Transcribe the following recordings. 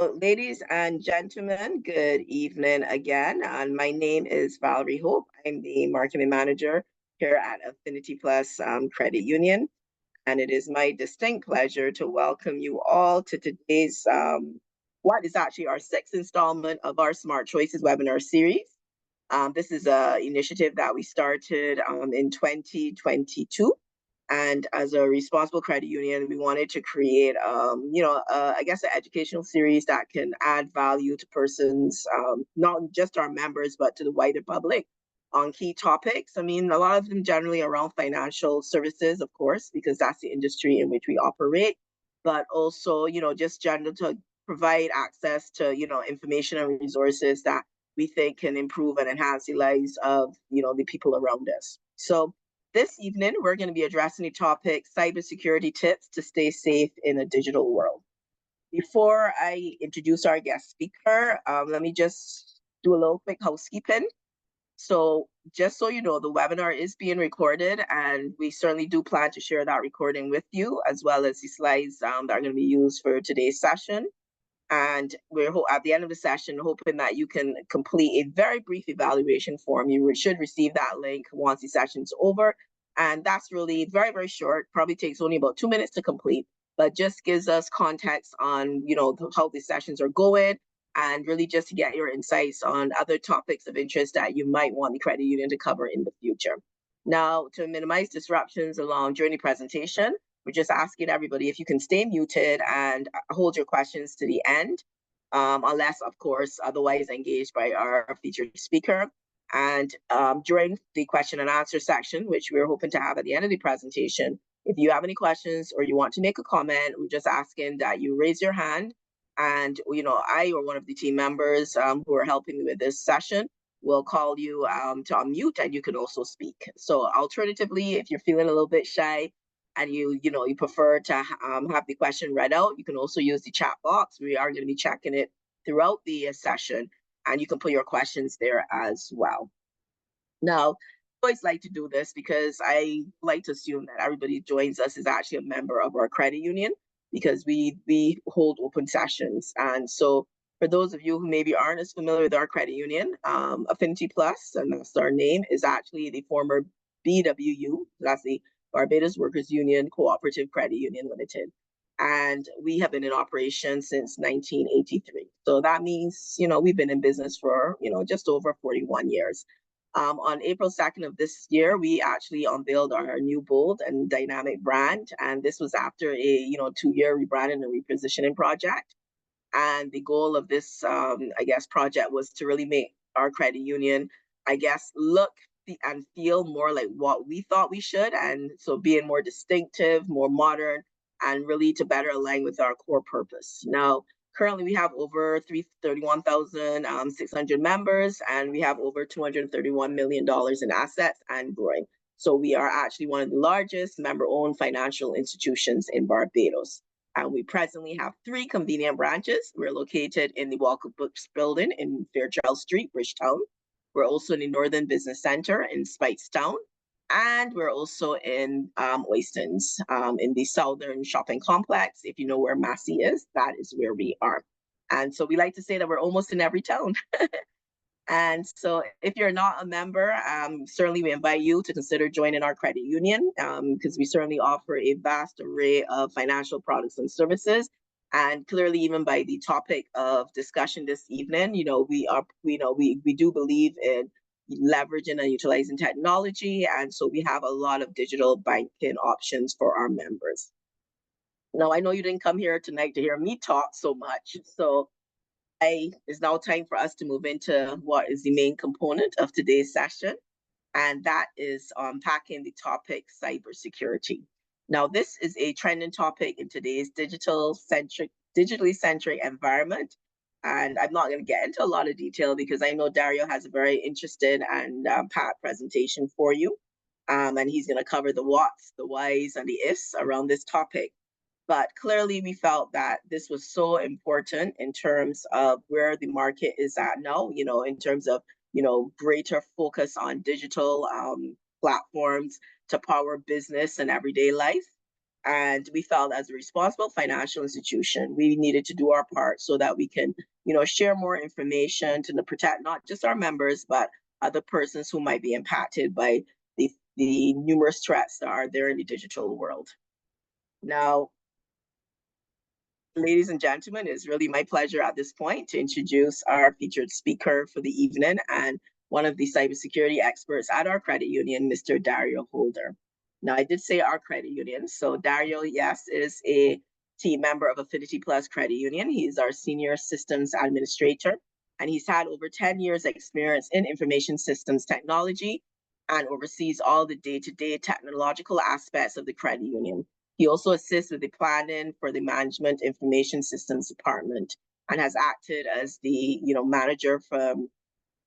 Ladies and gentlemen, good evening again. And my name is Valerie Hope. I'm the marketing manager here at AffinityPlus Credit Union. And it is my distinct pleasure to welcome you all to today's, what is actually our sixth installment of our Smart Choices webinar series. This is an initiative that we started in 2022. And as a responsible credit union, we wanted to create, I guess, an educational series that can add value to persons, not just our members, but to the wider public on key topics. I mean, a lot of them generally around financial services, of course, because that's the industry in which we operate, but also, just general to provide access to, information and resources that we think can improve and enhance the lives of, the people around us. So this evening, we're going to be addressing the topic, cybersecurity tips to stay safe in a digital world. Before I introduce our guest speaker, let me just do a little quick housekeeping. So just so you know, the webinar is being recorded, and we certainly do plan to share that recording with you, as well as the slides that are going to be used for today's session. And we're at the end of the session hoping that you can complete a very brief evaluation form. You should receive that link once the session's over. And that's really very, very short, probably takes only about 2 minutes to complete, but just gives us context on, how the sessions are going, and really just to get your insights on other topics of interest that you might want the credit union to cover in the future. Now, to minimize disruptions along during the presentation, we're just asking everybody if you can stay muted and hold your questions to the end, unless, of course, otherwise engaged by our featured speaker. And during the question and answer section, which we're hoping to have at the end of the presentation, if you have any questions or you want to make a comment, we're just asking that you raise your hand. And, I or one of the team members who are helping me with this session will call you to unmute, and you can also speak. So alternatively, if you're feeling a little bit shy, and you prefer to have the question read out, you can also use the chat box. We are going to be checking it throughout the session, and you can put your questions there as well. Now, I always like to do this because I like to assume that everybody who joins us is actually a member of our credit union, because we hold open sessions. And so for those of you who maybe aren't as familiar with our credit union, AffinityPlus, and that's our name, is actually the former BWU. That's the Barbados Workers Union Cooperative Credit Union Limited. And we have been in operation since 1983. So that means, we've been in business for, just over 41 years. On April 2nd of this year, we actually unveiled our new bold and dynamic brand. And this was after a, 2-year rebranding and repositioning project. And the goal of this, project was to really make our credit union, look and feel more like what we thought we should. And so being more distinctive, more modern, and really to better align with our core purpose. Now, currently we have over 31,600 members, and we have over $231 million in assets and growing. So we are actually one of the largest member-owned financial institutions in Barbados. And we presently have 3 convenient branches. We're located in the Walker Books building in Fairchild Street, Bridgetown. We're also in the Northern Business Center in Speightstown. And we're also in Oistins, in the Southern Shopping Complex. If you know where Massey is, that is where we are. And so we like to say that we're almost in every town. And so if you're not a member, certainly we invite you to consider joining our credit union, because we certainly offer a vast array of financial products and services. And clearly, even by the topic of discussion this evening, we do believe in leveraging and utilizing technology. And so we have a lot of digital banking options for our members. Now, I know you didn't come here tonight to hear me talk so much. So it's now time for us to move into what is the main component of today's session, and that is unpacking the topic cybersecurity. Now, this is a trending topic in today's digitally centric environment, and I'm not going to get into a lot of detail because I know Dario has a very interesting and packed presentation for you, and he's going to cover the whats, the whys, and the ifs around this topic. But clearly we felt that this was so important in terms of where the market is at now, in terms of, greater focus on digital platforms to power business and everyday life. And we felt as a responsible financial institution, we needed to do our part so that we can, share more information to protect not just our members, but other persons who might be impacted by the numerous threats that are there in the digital world. Now, ladies and gentlemen, it's really my pleasure at this point to introduce our featured speaker for the evening and one of the cybersecurity experts at our credit union, Mr. Dario Holder. Now, I did say our credit union. So Dario, yes, is a team member of AffinityPlus Credit Union. He's our senior systems administrator, and he's had over 10 years experience in information systems technology and oversees all the day-to-day technological aspects of the credit union. He also assists with the planning for the Management Information Systems Department and has acted as the manager from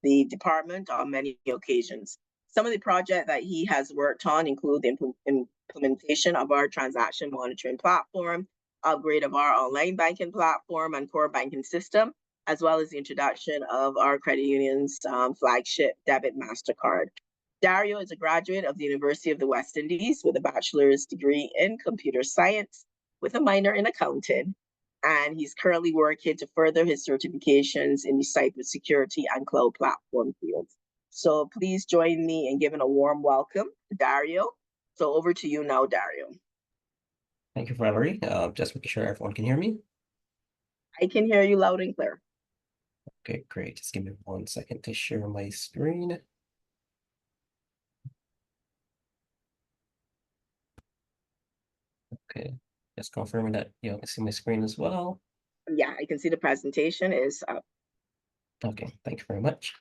the department on many occasions. Some of the projects that he has worked on include the implementation of our transaction monitoring platform, upgrade of our online banking platform and core banking system, as well as the introduction of our credit union's flagship debit MasterCard. Dario is a graduate of the University of the West Indies with a bachelor's degree in computer science with a minor in accounting. And he's currently working to further his certifications in the cybersecurity and cloud platform fields. So please join me in giving a warm welcome to Dario. So over to you now, Dario. Thank you, Valerie. Just making sure everyone can hear me. I can hear you loud and clear. Okay, great. Just give me 1 second to share my screen. Okay, just confirming that you can see my screen as well. Yeah, I can see the presentation is up. Okay, thank you very much.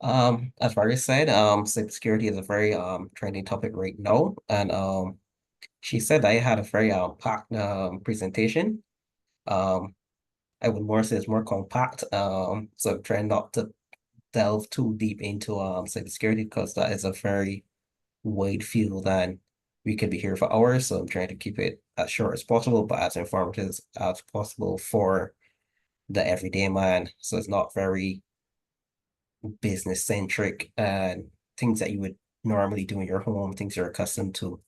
As Valerie said, cybersecurity is a very trending topic right now, and she said I had a very packed presentation. I would more say it's more compact. So I'm trying not to delve too deep into cybersecurity because that is a very wide field and we could be here for hours. So I'm trying to keep it as short as possible, but as informative as possible for the everyday man. So it's not very business centric and things that you would normally do in your home, things you're accustomed to.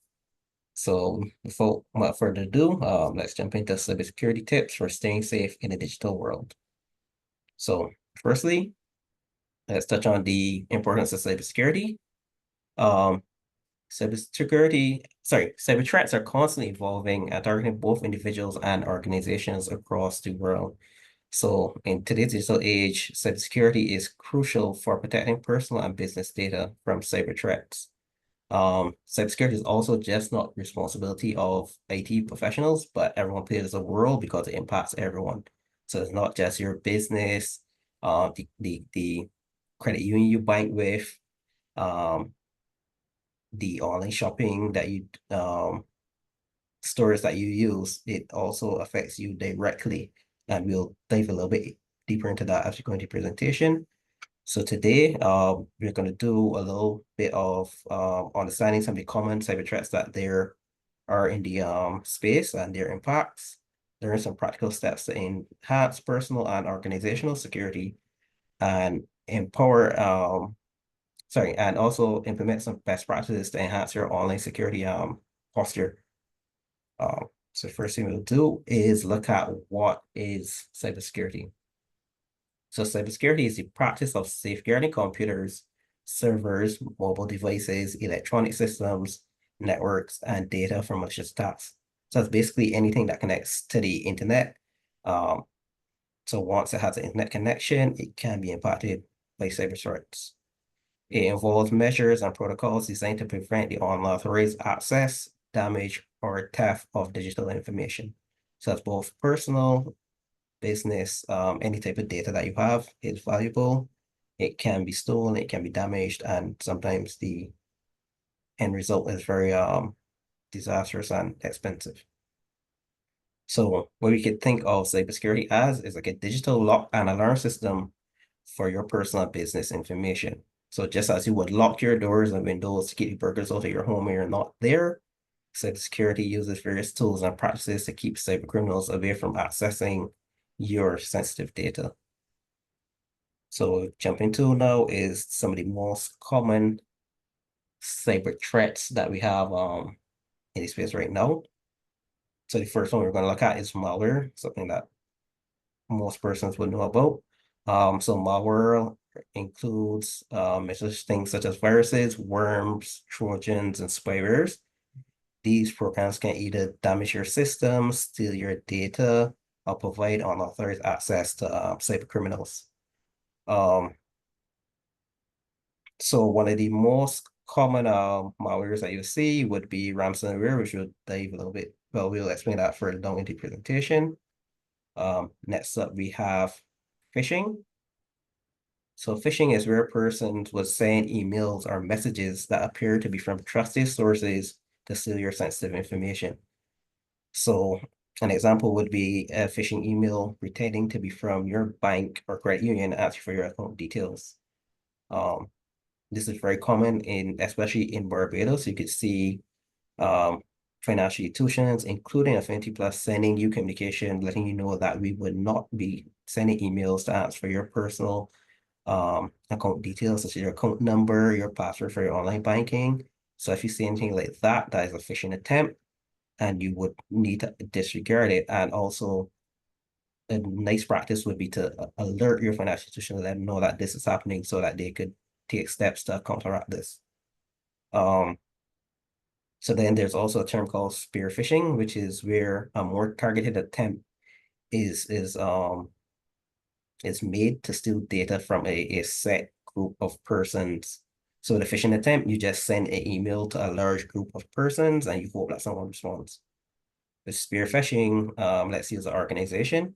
So without further ado, let's jump into cybersecurity tips for staying safe in a digital world. So firstly, let's touch on the importance of cybersecurity. Um, cyber threats are constantly evolving and targeting both individuals and organizations across the world. So in today's digital age, cybersecurity is crucial for protecting personal and business data from cyber threats. Cybersecurity is also just not responsibility of IT professionals, but everyone plays a role because it impacts everyone. So it's not just your business, the credit union you bank with, um, the online shopping that you stores that you use, it also affects you directly. And we'll dive a little bit deeper into that as we go into the presentation. So today, we're going to do a little bit of understanding some of the common cyber threats that there are in the space and their impacts. There are some practical steps to enhance personal and organizational security and and also implement some best practices to enhance your online security posture. So first thing we'll do is look at what is cybersecurity. So cybersecurity is the practice of safeguarding computers, servers, mobile devices, electronic systems, networks, and data from malicious attacks. So it's basically anything that connects to the internet. So once it has an internet connection, it can be impacted by cyber threats. It involves measures and protocols designed to prevent the unauthorized access, damage, or theft of digital information. So that's both personal, business, any type of data that you have is valuable. It can be stolen, it can be damaged, and sometimes the end result is very disastrous and expensive. So what we could think of cybersecurity as is like a digital lock and alarm system for your personal business information. So just as you would lock your doors and windows to keep the burglars out of your home when you're not there, cybersecurity uses various tools and practices to keep cyber criminals away from accessing your sensitive data. So jumping to now is some of the most common cyber threats that we have in the space right now. So the first one we're going to look at is malware, something that most persons would know about. So malware includes such things such as viruses, worms, trojans, and spywares. These programs can either damage your system, steal your data, or provide unauthorized access to cyber criminals. So one of the most common malwares that you see would be ransomware, which we'll dive a little bit. Well, we'll explain that further down in the presentation. Next up, we have phishing. So phishing is where persons would send emails or messages that appear to be from trusted sources to steal your sensitive information. So an example would be a phishing email pretending to be from your bank or credit union asking for your account details. Um, this is very common especially in Barbados. You could see financial institutions, including AffinityPlus, sending you communication, letting you know that we would not be sending emails to ask for your personal account details, such as your account number, your password for your online banking. So if you see anything like that, that is a phishing attempt, and you would need to disregard it. And also, a nice practice would be to alert your financial institution, let them know that this is happening so that they could take steps to counteract this. So then there's also a term called spear phishing, which is where a more targeted attempt is made to steal data from a set group of persons. So the phishing attempt, you just send an email to a large group of persons and you hope that someone responds. With spear phishing, let's use an organization.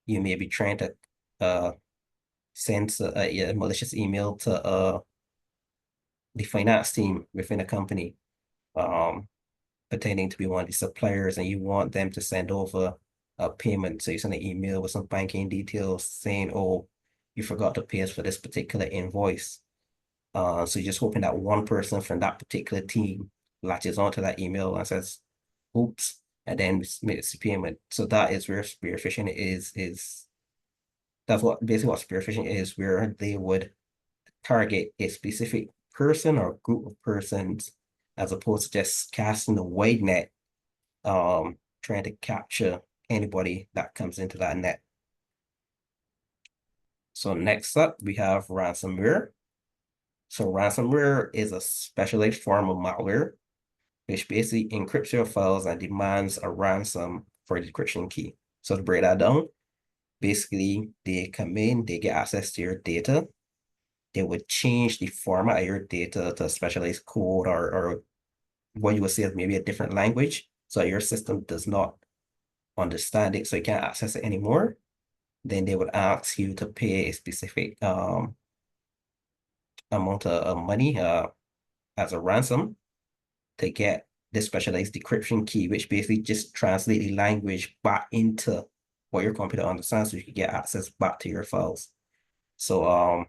You may be trying to send a malicious email to the finance team within a company, pretending to be one of the suppliers, and you want them to send over a payment. So you send an email with some banking details saying, oh, you forgot to pay us for this particular invoice. So you're just hoping that one person from that particular team latches onto that email and says, oops, and then makes the payment. So that is where spear phishing is that's what basically what spear phishing is, where they would target a specific person or group of persons as opposed to just casting a wide net, trying to capture anybody that comes into that net. So next up, we have ransomware. So ransomware is a specialized form of malware, which basically encrypts your files and demands a ransom for the decryption key. So to break that down, basically they come in, they get access to your data, they would change the format of your data to a specialized code or what you would say is maybe a different language. So your system does not understand it, so you can't access it anymore. Then they would ask you to pay a specific amount of money as a ransom to get this specialized decryption key, which basically just translate the language back into what your computer understands so you can get access back to your files. So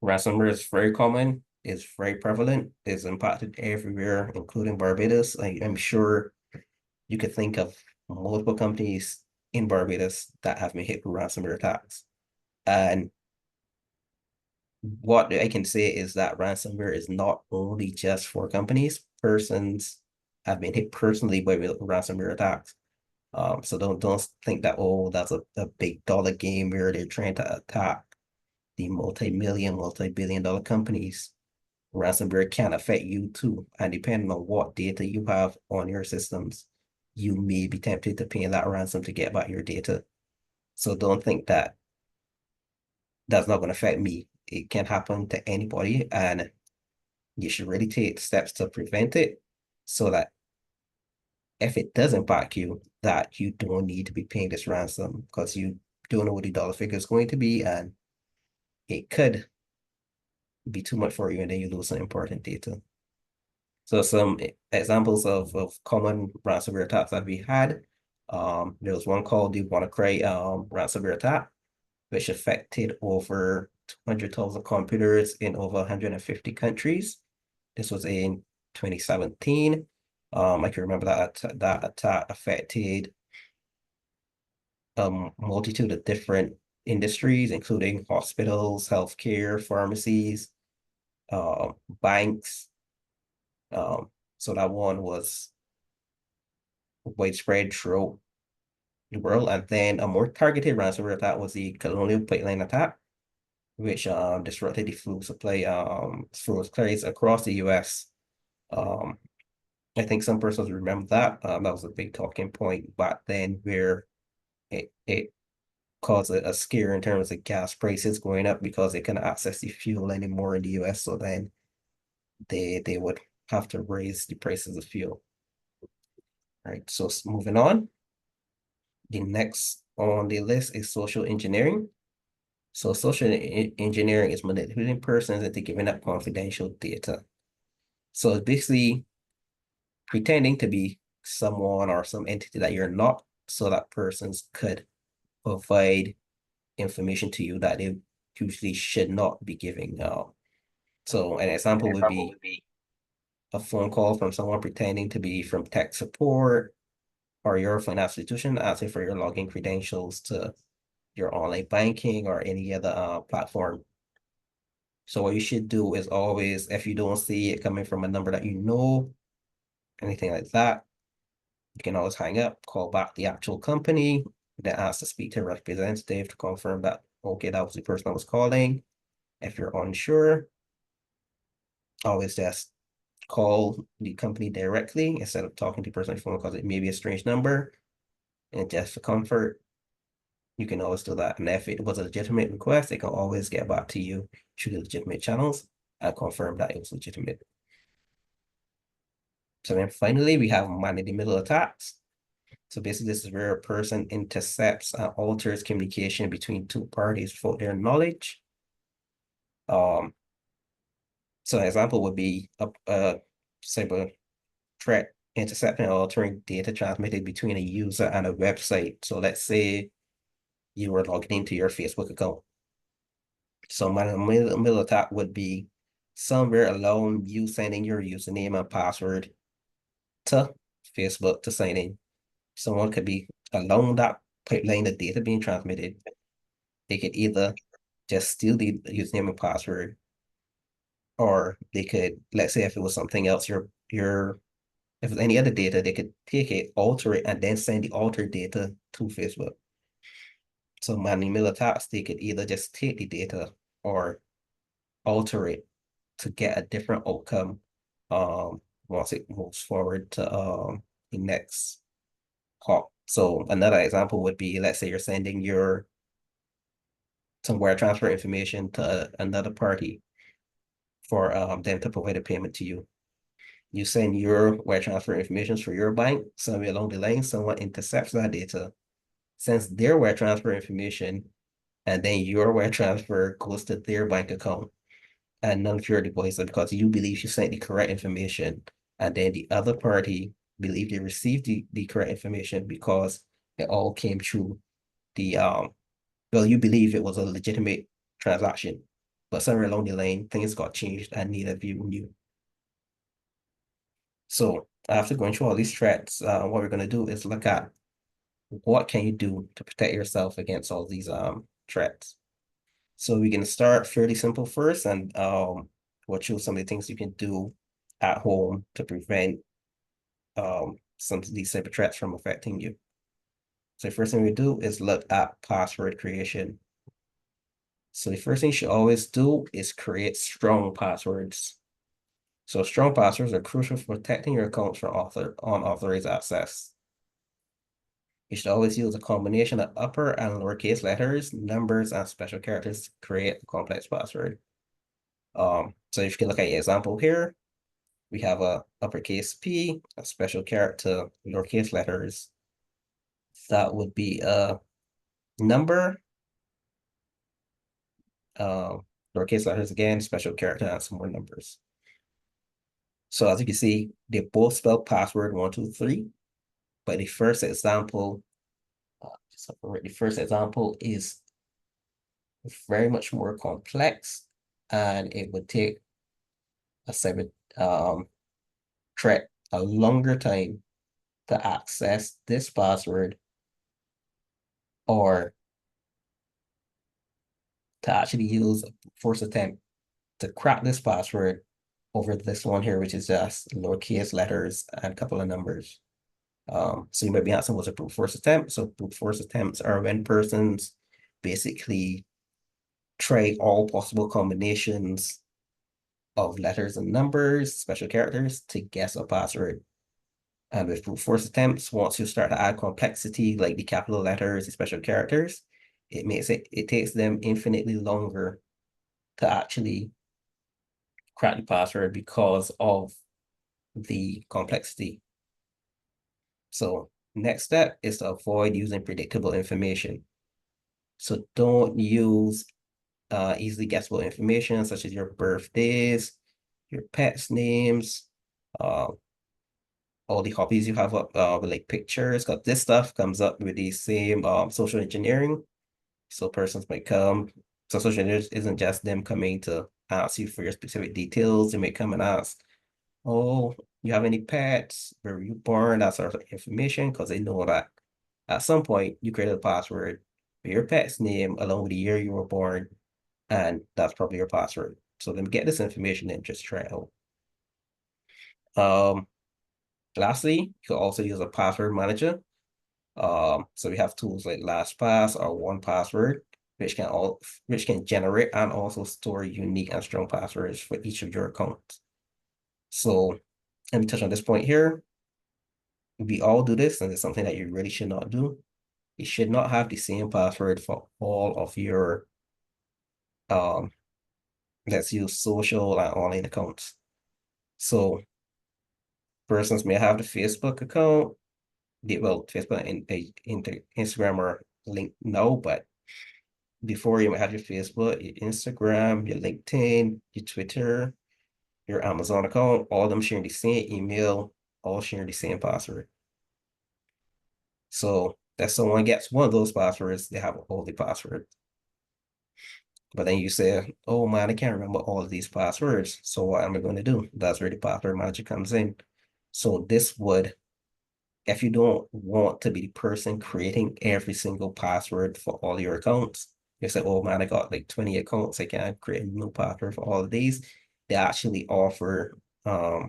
ransomware is very common, it's very prevalent, it's impacted everywhere, including Barbados. I'm sure you could think of multiple companies in Barbados that have been hit with ransomware attacks. And what I can say is that ransomware is not only just for companies, persons have been hit personally by ransomware attacks. So don't think that, oh, that's a big dollar game where they're trying to attack the multi-billion dollar companies. Ransomware can affect you too. And depending on what data you have on your systems, you may be tempted to pay that ransom to get back your data. So don't think that that's not going to affect me. It can happen to anybody, and you should really take steps to prevent it so that if it does impact you, that you don't need to be paying this ransom because you don't know what the dollar figure is going to be, and it could be too much for you, and then you lose some important data. So some examples of common ransomware attacks that we had. There was one called the WannaCry ransomware attack, which affected over 200,000 computers in over 150 countries. This was in 2017. I can remember that attack affected a multitude of different industries, including hospitals, healthcare, pharmacies, banks. So that one was widespread throughout the world. And then a more targeted ransomware attack was the Colonial Pipeline attack, which disrupted the food supply food supplies across the US. Um, I think some persons remember that. That was a big talking point back then where it caused a scare in terms of gas prices going up because they couldn't access the fuel anymore in the US. So then they would have to raise the prices of fuel. Right. So moving on. The next on the list is social engineering. So social engineering is manipulating persons into giving up confidential data. So it's basically pretending to be someone or some entity that you're not, so that persons could provide information to you that they usually should not be giving. So an example would be a phone call from someone pretending to be from tech support or your financial institution asking for your login credentials to your online banking or any other platform. So what you should do is always, if you don't see it coming from a number that you know, anything like that, you can always hang up, call back the actual company, then ask to speak to a representative to confirm that, okay, that was the person I was calling. If you're unsure, always just call the company directly instead of talking to the person on the phone because it may be a strange number. And just for comfort, you can always do that. And if it was a legitimate request, they can always get back to you through the legitimate channels and confirm that it was legitimate. So then finally, we have man-in-the-middle attacks. So basically, this is where a person intercepts and alters communication between two parties without their knowledge. So an example would be a cyber threat intercepting or altering data transmitted between a user and a website. So let's say you were logged into your Facebook account. So my middle attack would be somewhere along you sending your username and password to Facebook to sign in. Someone could be along that pipeline, the data being transmitted. They could either just steal the username and password, or they could, let's say if it was something else, if it's any other data, they could take it, alter it, and then send the altered data to Facebook. So man-in-the-middle attacks, they could either just take the data or alter it to get a different outcome once it moves forward to the next hop. So another example would be, let's say you're sending some wire transfer information to another party for them to provide a payment to you. You send your wire transfer information for your bank, somewhere along the line, someone intercepts that data, sends their wire transfer information, and then your wire transfer goes to their bank account. And none of your devices because you believe you sent the correct information, and then the other party believed they received the correct information because it all came through the well, you believe it was a legitimate transaction, but somewhere along the line, things got changed and neither of you knew. So after going through all these threats, what we're going to do is look at what can you do to protect yourself against all these threats. So we're going to start fairly simple first, and we'll show some of the things you can do at home to prevent some of these cyber threats from affecting you. So the first thing we do is look at password creation. So the first thing you should always do is create strong passwords. So strong passwords are crucial for protecting your accounts from unauthorized access. You should always use a combination of upper and lowercase letters, numbers, and special characters to create a complex password. So if you can look at your example here, we have a uppercase P, a special character, lowercase letters. That would be a number, lowercase letters again, special character, and some more numbers. So as you can see, they both spell password 123, but the first example, is very much more complex, and it would take a cyber threat a longer time to access this password or to actually use a force attempt to crack this password over this one here, which is just lowercase letters and a couple of numbers. So you might be asking what's a brute force attempt. So brute force attempts are when persons basically try all possible combinations of letters and numbers, special characters to guess a password. And with brute force attempts, once you start to add complexity, like the capital letters, the special characters, it takes them infinitely longer to actually crack the password because of the complexity. So next step is to avoid using predictable information. So don't use easily guessable information such as your birthdays, your pets' names, uh, all the hobbies you have up with like pictures, because this stuff comes up with the same social engineering. So persons might come, so social engineering isn't just them coming to ask you for your specific details. They may come and ask, oh, you have any pets? Where were you born? That sort of information, because they know that at some point you created a password for your pet's name along with the year you were born, and that's probably your password. So then get this information and just try it out. Lastly, you can also use a password manager. So we have tools like LastPass or 1Password, which can generate and also store unique and strong passwords for each of your accounts. So let me touch on this point here. We all do this, and it's something that you really should not do. You should not have the same password for all of your let's use social and online accounts. So persons may have the Facebook account, Facebook and Instagram are linked now, but before you might have your Facebook, your Instagram, your LinkedIn, your Twitter, your Amazon account, all of them sharing the same email, all sharing the same password. So if someone gets one of those passwords, they have all the password. But then you say, oh man, I can't remember all of these passwords. So what am I going to do? That's where the password manager comes in. So this would, if you don't want to be the person creating every single password for all your accounts, you say, oh man, I got like 20 accounts. I can't create a new password for all of these. They actually offer the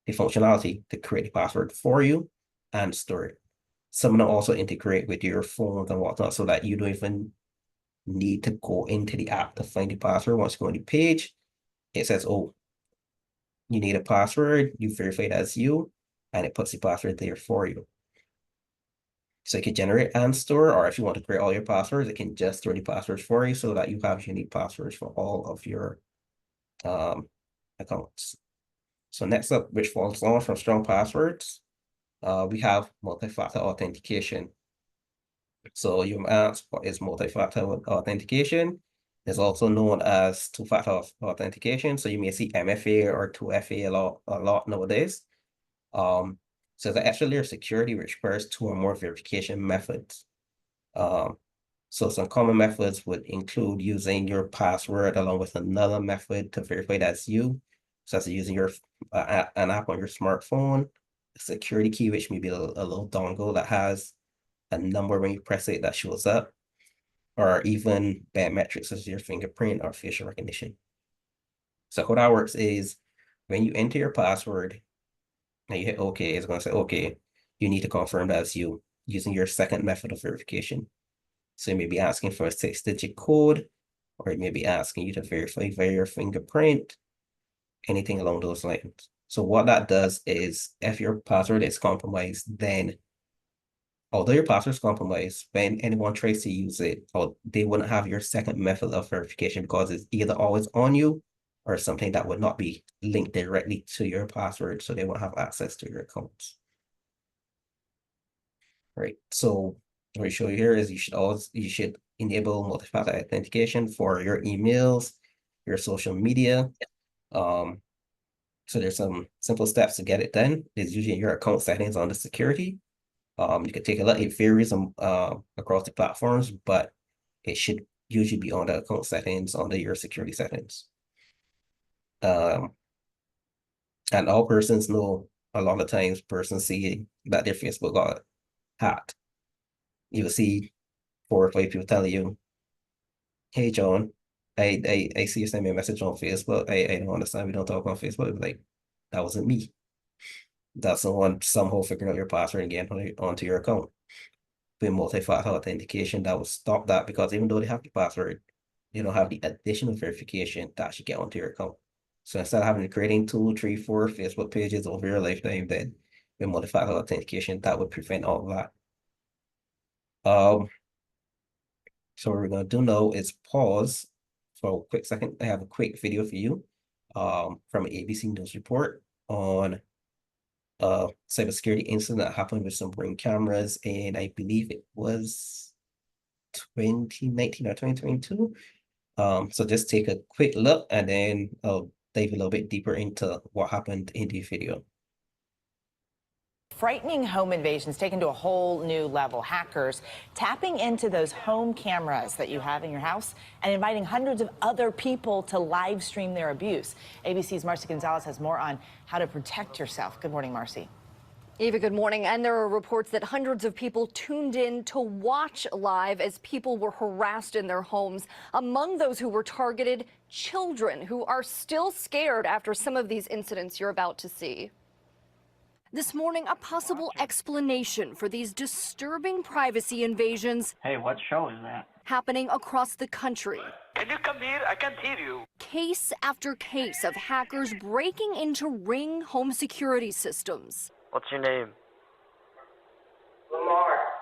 functionality to create a password for you and store it. Some of them also integrate with your phone and whatnot so that you don't even need to go into the app to find the password. Once you go on the page, it says, oh, you need a password, you verify it as you, and it puts the password there for you. So it can generate and store, or if you want to create all your passwords, it can just store the passwords for you so that you have unique passwords for all of your accounts. So next up, which falls on from strong passwords, we have multi-factor authentication. So you ask, what is multi-factor authentication? It's also known as two-factor authentication. So you may see MFA or 2FA a lot nowadays. So it's an extra layer of security which requires two or more verification methods. So some common methods would include using your password along with another method to verify that's you, such as using your an app on your smartphone, a security key, which may be a little dongle that has a number when you press it that shows up, or even biometrics such as your fingerprint or facial recognition. So how that works is when you enter your password and you hit OK, it's going to say, okay, you need to confirm that's you using your second method of verification. So it may be asking for a 6-digit code, or it may be asking you to verify via your fingerprint, anything along those lines. So what that does is if your password is compromised, then although your password is compromised, when anyone tries to use it, or they wouldn't have your second method of verification because it's either always on you or something that would not be linked directly to your password, so they won't have access to your accounts. Right. So what I show you here is you should enable multi-factor authentication for your emails, your social media. So there's some simple steps to get it done. It's usually your account settings on the security. You can take a look. It varies across the platforms, but it should usually be on the account settings under your security settings. And all persons know a lot of times persons see that their Facebook got hacked. You will see 4 or 5 people telling you, hey John, I see you send me a message on Facebook. I don't understand. We don't talk on Facebook. Like, that wasn't me. that someone somehow figuring out your password and getting onto your account. With multi-factor authentication, that will stop that, because even though they have the password, they don't have the additional verification to actually get onto your account. So instead of having to creating 2, 3, 4 Facebook pages over your lifetime, then with multi-factor authentication, that would prevent all of that. So what we're gonna do now is pause for a quick second. I have a quick video for you from an ABC News report on a cybersecurity incident that happened with some Ring cameras, and I believe it was 2019 or 2022. So just take a quick look, and then I'll dive a little bit deeper into what happened in the video. Frightening home invasions taken to a whole new level. Hackers tapping into those home cameras that you have in your house and inviting hundreds of other people to live stream their abuse. ABC's Marcy Gonzalez has more on how to protect yourself. Good morning, Marcy. Eva, good morning. And there are reports that hundreds of people tuned in to watch live as people were harassed in their homes. Among those who were targeted, children who are still scared after some of these incidents you're about to see. This morning, a possible explanation for these disturbing privacy invasions. Hey, what show is that? Happening across the country. Can you come here? I can't hear you. Case after case of hackers breaking into Ring home security systems. What's your name?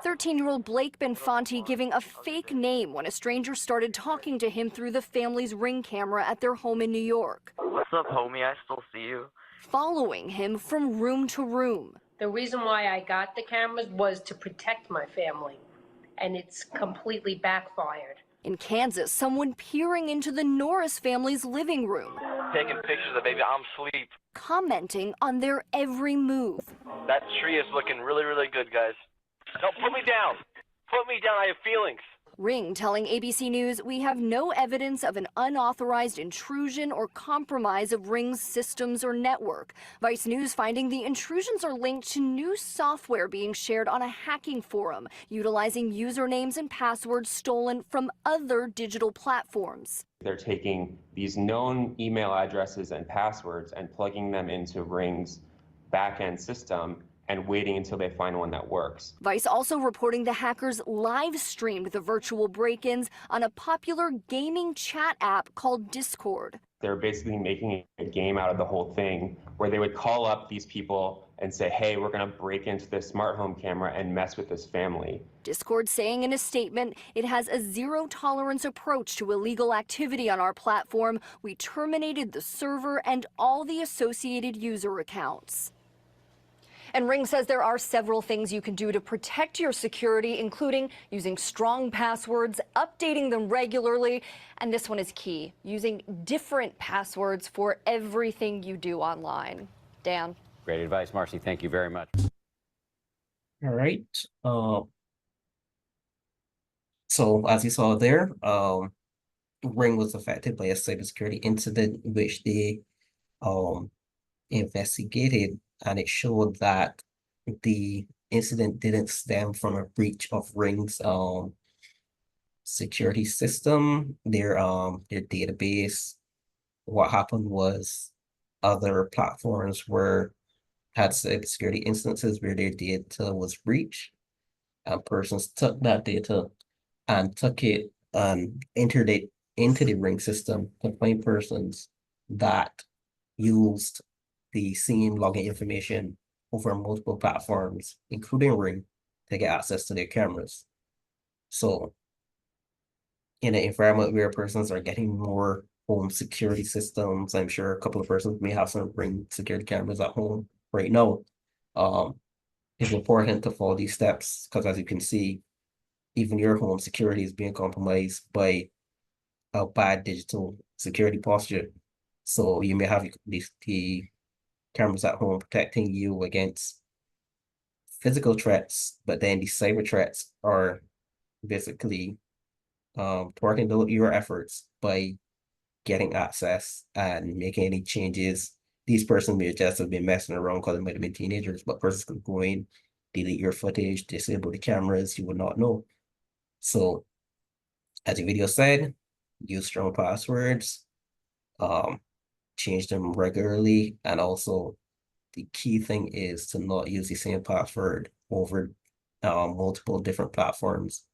13-year-old Blake Benfanti giving a fake name when a stranger started talking to him through the family's Ring camera at their home in New York. What's up, homie? I still see you. Following him from room to room. The reason why I got the cameras was to protect my family, and it's completely backfired. In Kansas, someone peering into the Norris family's living room. Taking pictures of baby, I'm asleep. Commenting on their every move. That tree is looking really, really good, guys. No, put me down. Put me down. I have feelings. Ring telling ABC News we have no evidence of an unauthorized intrusion or compromise of Ring's systems or network. Vice News finding the intrusions are linked to new software being shared on a hacking forum, utilizing usernames and passwords stolen from other digital platforms. They're taking these known email addresses and passwords and plugging them into Ring's back-end system and waiting until they find one that works. Vice also reporting the hackers live streamed the virtual break-ins on a popular gaming chat app called Discord. They're basically making a game out of the whole thing, where they would call up these people and say, hey, we're gonna break into this smart home camera and mess with this family. Discord saying in a statement, it has a zero-tolerance approach to illegal activity on our platform. We terminated the server and all the associated user accounts. And Ring says there are several things you can do to protect your security, including using strong passwords, updating them regularly, and this one is key, using different passwords for everything you do online. Dan? Great advice, Marcy. Thank you very much. All right. So as you saw there, Ring was affected by a cybersecurity incident in which they investigated, and it showed that the incident didn't stem from a breach of Ring's security system, their database. What happened was other platforms had cybersecurity instances where their data was breached, and persons took that data and took it and entered it into the Ring system to find persons that used the same login information over multiple platforms, including Ring, to get access to their cameras. So in an environment where persons are getting more home security systems, I'm sure a couple of persons may have some Ring security cameras at home right now. It's important to follow these steps, because as you can see, even your home security is being compromised by a bad digital security posture. So you may have the cameras at home protecting you against physical threats, but then the cyber threats are basically thwarting your efforts by getting access and making any changes. These persons may just have been messing around because they might have been teenagers, but persons could go in, delete your footage, disable the cameras, you would not know. So as the video said, use strong passwords, change them regularly, and also the key thing is to not use the same password over multiple different platforms.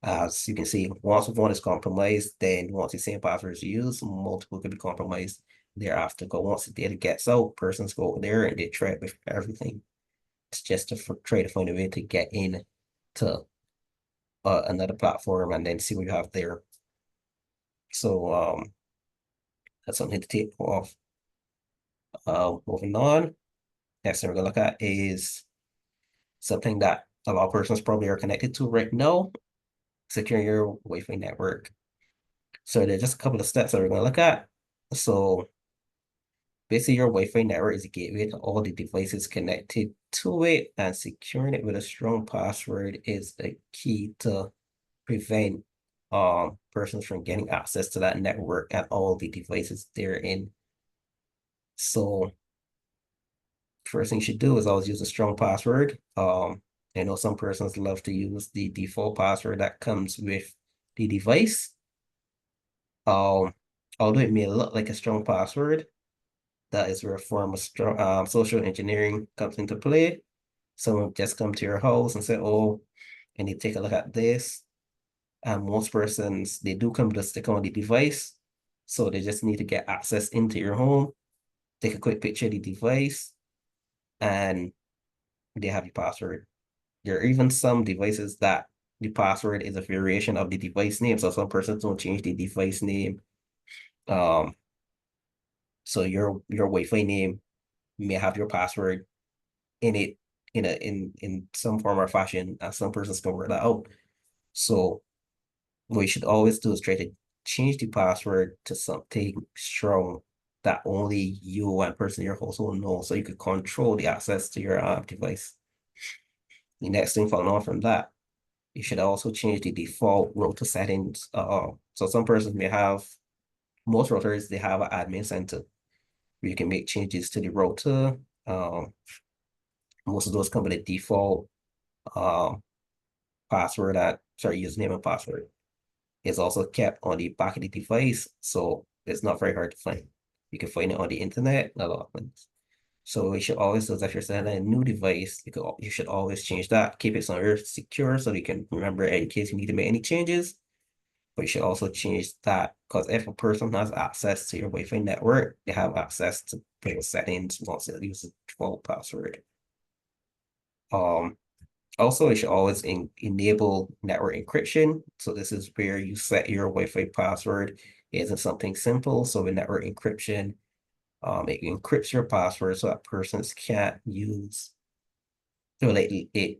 As you can see, once one is compromised, then once the same password is used, multiple could be compromised thereafter. Because once the data gets out, persons go there and they try with everything. It's just to try to find a way to get in to another platform and then see what you have there. So that's something to take off. Moving on. Next thing we're gonna look at is something that a lot of persons probably are connected to right now, securing your Wi-Fi network. So there's just a couple of steps that we're gonna look at. So basically your Wi-Fi network is a gateway to all the devices connected to it, and securing it with a strong password is the key to prevent persons from getting access to that network and all the devices therein. So first thing you should do is always use a strong password. I know some persons love to use the default password that comes with the device. Although it may look like a strong password, that is where a form of strong social engineering comes into play. Someone just come to your house and say, "Oh, and you take a look at this." And most persons, they do come to stick on the device, so they just need to get access into your home, take a quick picture of the device, and they have your password. There are even some devices that the password is a variation of the device name. So some persons don't change the device name. So your Wi-Fi name may have your password in it in some form or fashion, and some persons can work that out. So what you should always do is try to change the password to something strong that only you and person in your household know, so you could control the access to your device. The next thing following on from that, you should also change the default router settings. So some persons may have, most routers, they have an admin center where you can make changes to the router. Most of those come with a default username and password. It's also kept on the back of the device, so it's not very hard to find. You can find it on the internet, a lot of things. So you should always, if you're setting a new device, you should always change that. Keep it somewhere secure so you can remember it in case you need to make any changes. But you should also change that, because if a person has access to your Wi-Fi network, they have access to those settings once they use the default password. Also, you should always enable network encryption. So this is where you set your Wi-Fi password. It isn't something simple. So with network encryption, it encrypts your password so that persons can't use. So it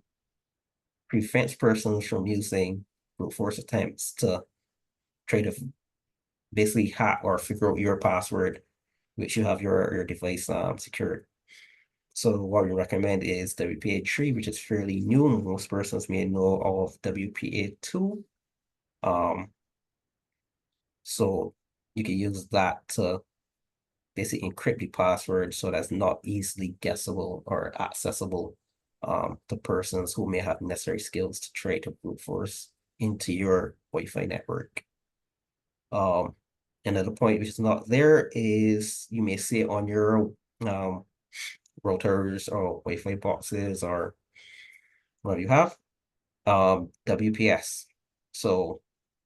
prevents persons from using brute force attempts to try to basically hack or figure out your password, which you have your device secured. So what we recommend is WPA3, which is fairly new. Most persons may know of WPA2. So you can use that to basically encrypt the password so that's not easily guessable or accessible to persons who may have necessary skills to try to brute force into your Wi-Fi network. Another point which is not there is you may see it on your routers or Wi-Fi boxes or whatever you have. WPS. So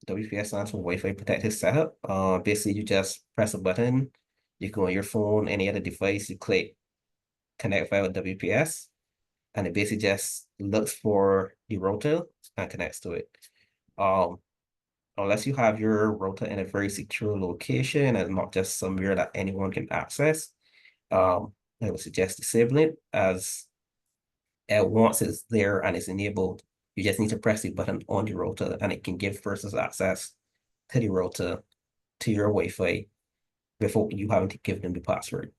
WPS stands for Wi-Fi Protected Setup. Basically you just press a button, you go on your phone, any other device, you click connect via WPS, and it basically just looks for the router and connects to it. Unless you have your router in a very secure location and not just somewhere that anyone can access, I would suggest disabling it, as once it's there and it's enabled, you just need to press the button on the router and it can give persons access to the router, to your Wi-Fi, before you having to give them the password.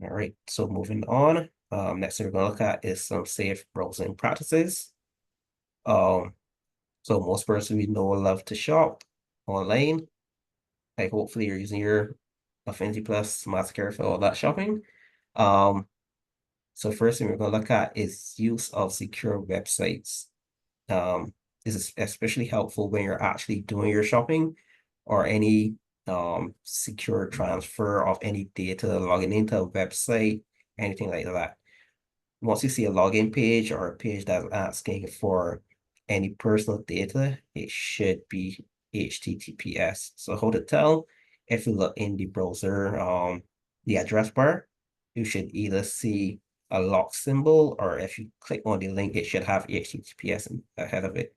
All right, so moving on. Next thing we're gonna look at is some safe browsing practices. So most persons we know love to shop online. Like hopefully you're using your AffinityPlus SmartChoices for all that shopping. So first thing we're gonna look at is use of secure websites. This is especially helpful when you're actually doing your shopping or any secure transfer of any data, logging into a website, anything like that. Once you see a login page or a page that's asking for any personal data, it should be HTTPS. So how to tell? If you look in the browser, the address bar, you should either see a lock symbol, or if you click on the link, it should have HTTPS ahead of it.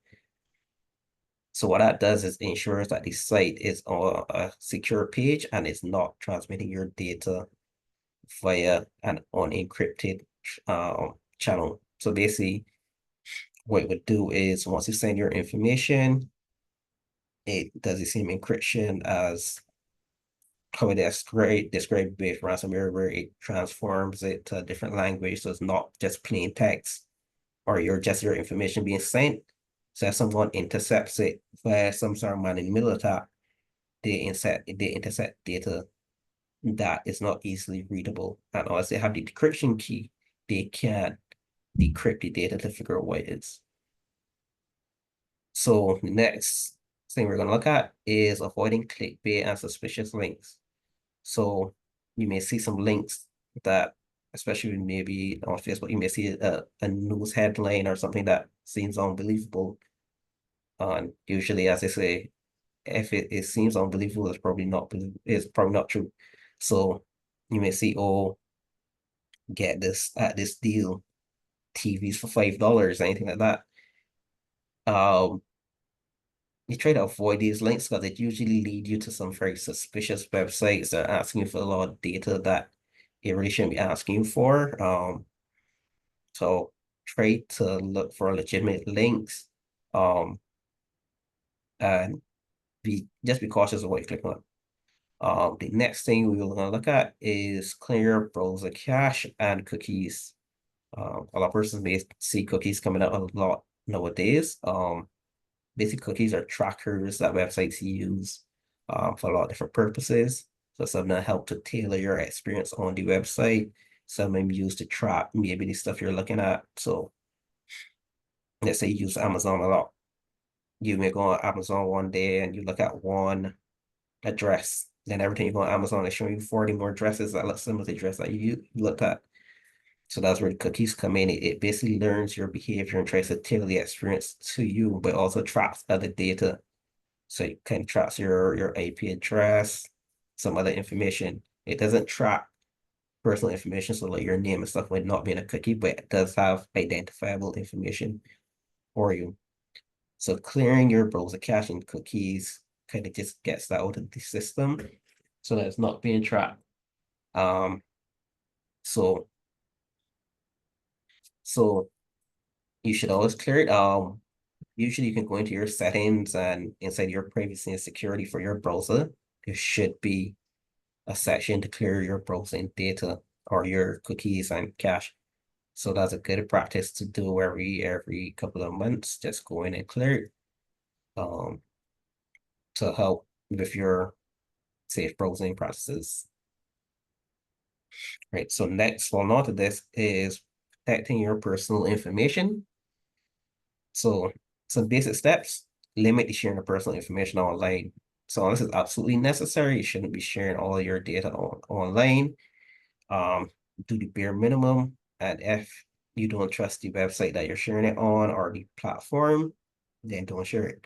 So what that does is ensures that the site is on a secure page and it's not transmitting your data via an unencrypted channel. So basically, what it would do is once you send your information, it does the same encryption as how it described with ransomware, where it transforms it to a different language, so it's not just plain text or your information being sent. So if someone intercepts it via some sort of man-in-the-middle attack, they intercept data that is not easily readable. And unless they have the decryption key, they can't decrypt the data to figure out what it is. So the next thing we're going to look at is avoiding clickbait and suspicious links. So you may see some links that, especially maybe on Facebook, you may see a news headline or something that seems unbelievable. And usually, as I say, if it seems unbelievable, it's probably not true. So you may see, oh, get this at this deal, TVs for $5, anything like that. You try to avoid these links because it usually lead you to some very suspicious websites that are asking you for a lot of data that it really shouldn't be asking you for. So try to look for legitimate links. And be cautious of what you click on. The next thing we will look at is clear browser cache and cookies. A lot of persons may see cookies coming out a lot nowadays. Basic cookies are trackers that websites use for a lot of different purposes. So some that help to tailor your experience on the website. Some may be used to track maybe the stuff you're looking at. So let's say you use Amazon a lot. You may go on Amazon one day and you look at one address. Then every time you go on Amazon, it's showing you 40 more addresses that look similar to the address that you looked at. So that's where the cookies come in. It basically learns your behavior and tries to tailor the experience to you, but also tracks other data. So it kind of tracks your IP address, some other information. It doesn't track personal information, so like your name and stuff would not be in a cookie, but it does have identifiable information for you. So clearing your browser cache and cookies kind of just gets that out of the system so that it's not being tracked. So you should always clear it. Usually you can go into your settings, and inside your privacy and security for your browser, there should be a section to clear your browsing data or your cookies and cache. So that's a good practice to do every couple of months. Just go in and clear it to help with your safe browsing practices. Right, so next one on to this is protecting your personal information. So some basic steps: limit the sharing of personal information online. So unless it's absolutely necessary, you shouldn't be sharing all of your data online. Do the bare minimum, and if you don't trust the website that you're sharing it on or the platform, then don't share it.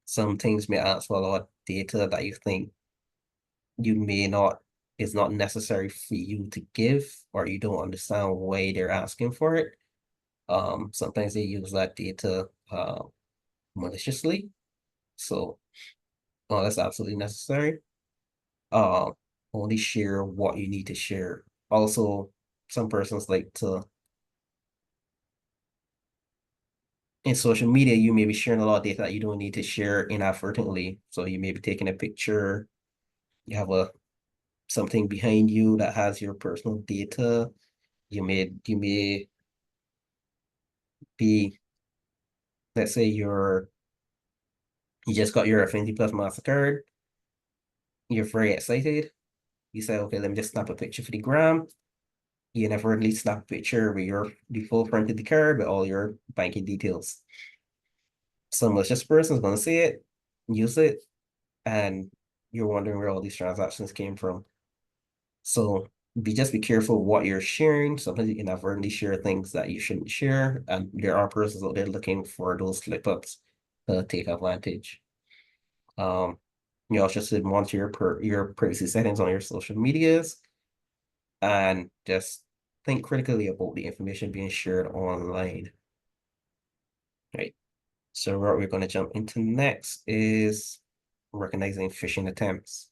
Some things may ask for a lot of data that you think is not necessary for you to give, or you don't understand why they're asking for it. Sometimes they use that data maliciously. So that's absolutely necessary. Only share what you need to share. Also, some persons like to, in social media, you may be sharing a lot of data that you don't need to share inadvertently. So you may be taking a picture, you have something behind you that has your personal data. You may be, let's say you just got your AffinityPlus MasterCard. You're very excited. You say, okay, let me just snap a picture for the gram. You never really snap a picture with the full front of the card with all your banking details. Some malicious person is going to see it, use it, and you're wondering where all these transactions came from. So just be careful what you're sharing. Sometimes you inadvertently share things that you shouldn't share, and there are persons out there looking for those slip-ups to take advantage. You also should monitor your privacy settings on your social medias, and just think critically about the information being shared online. Right. So what we're going to jump into next is recognizing phishing attempts.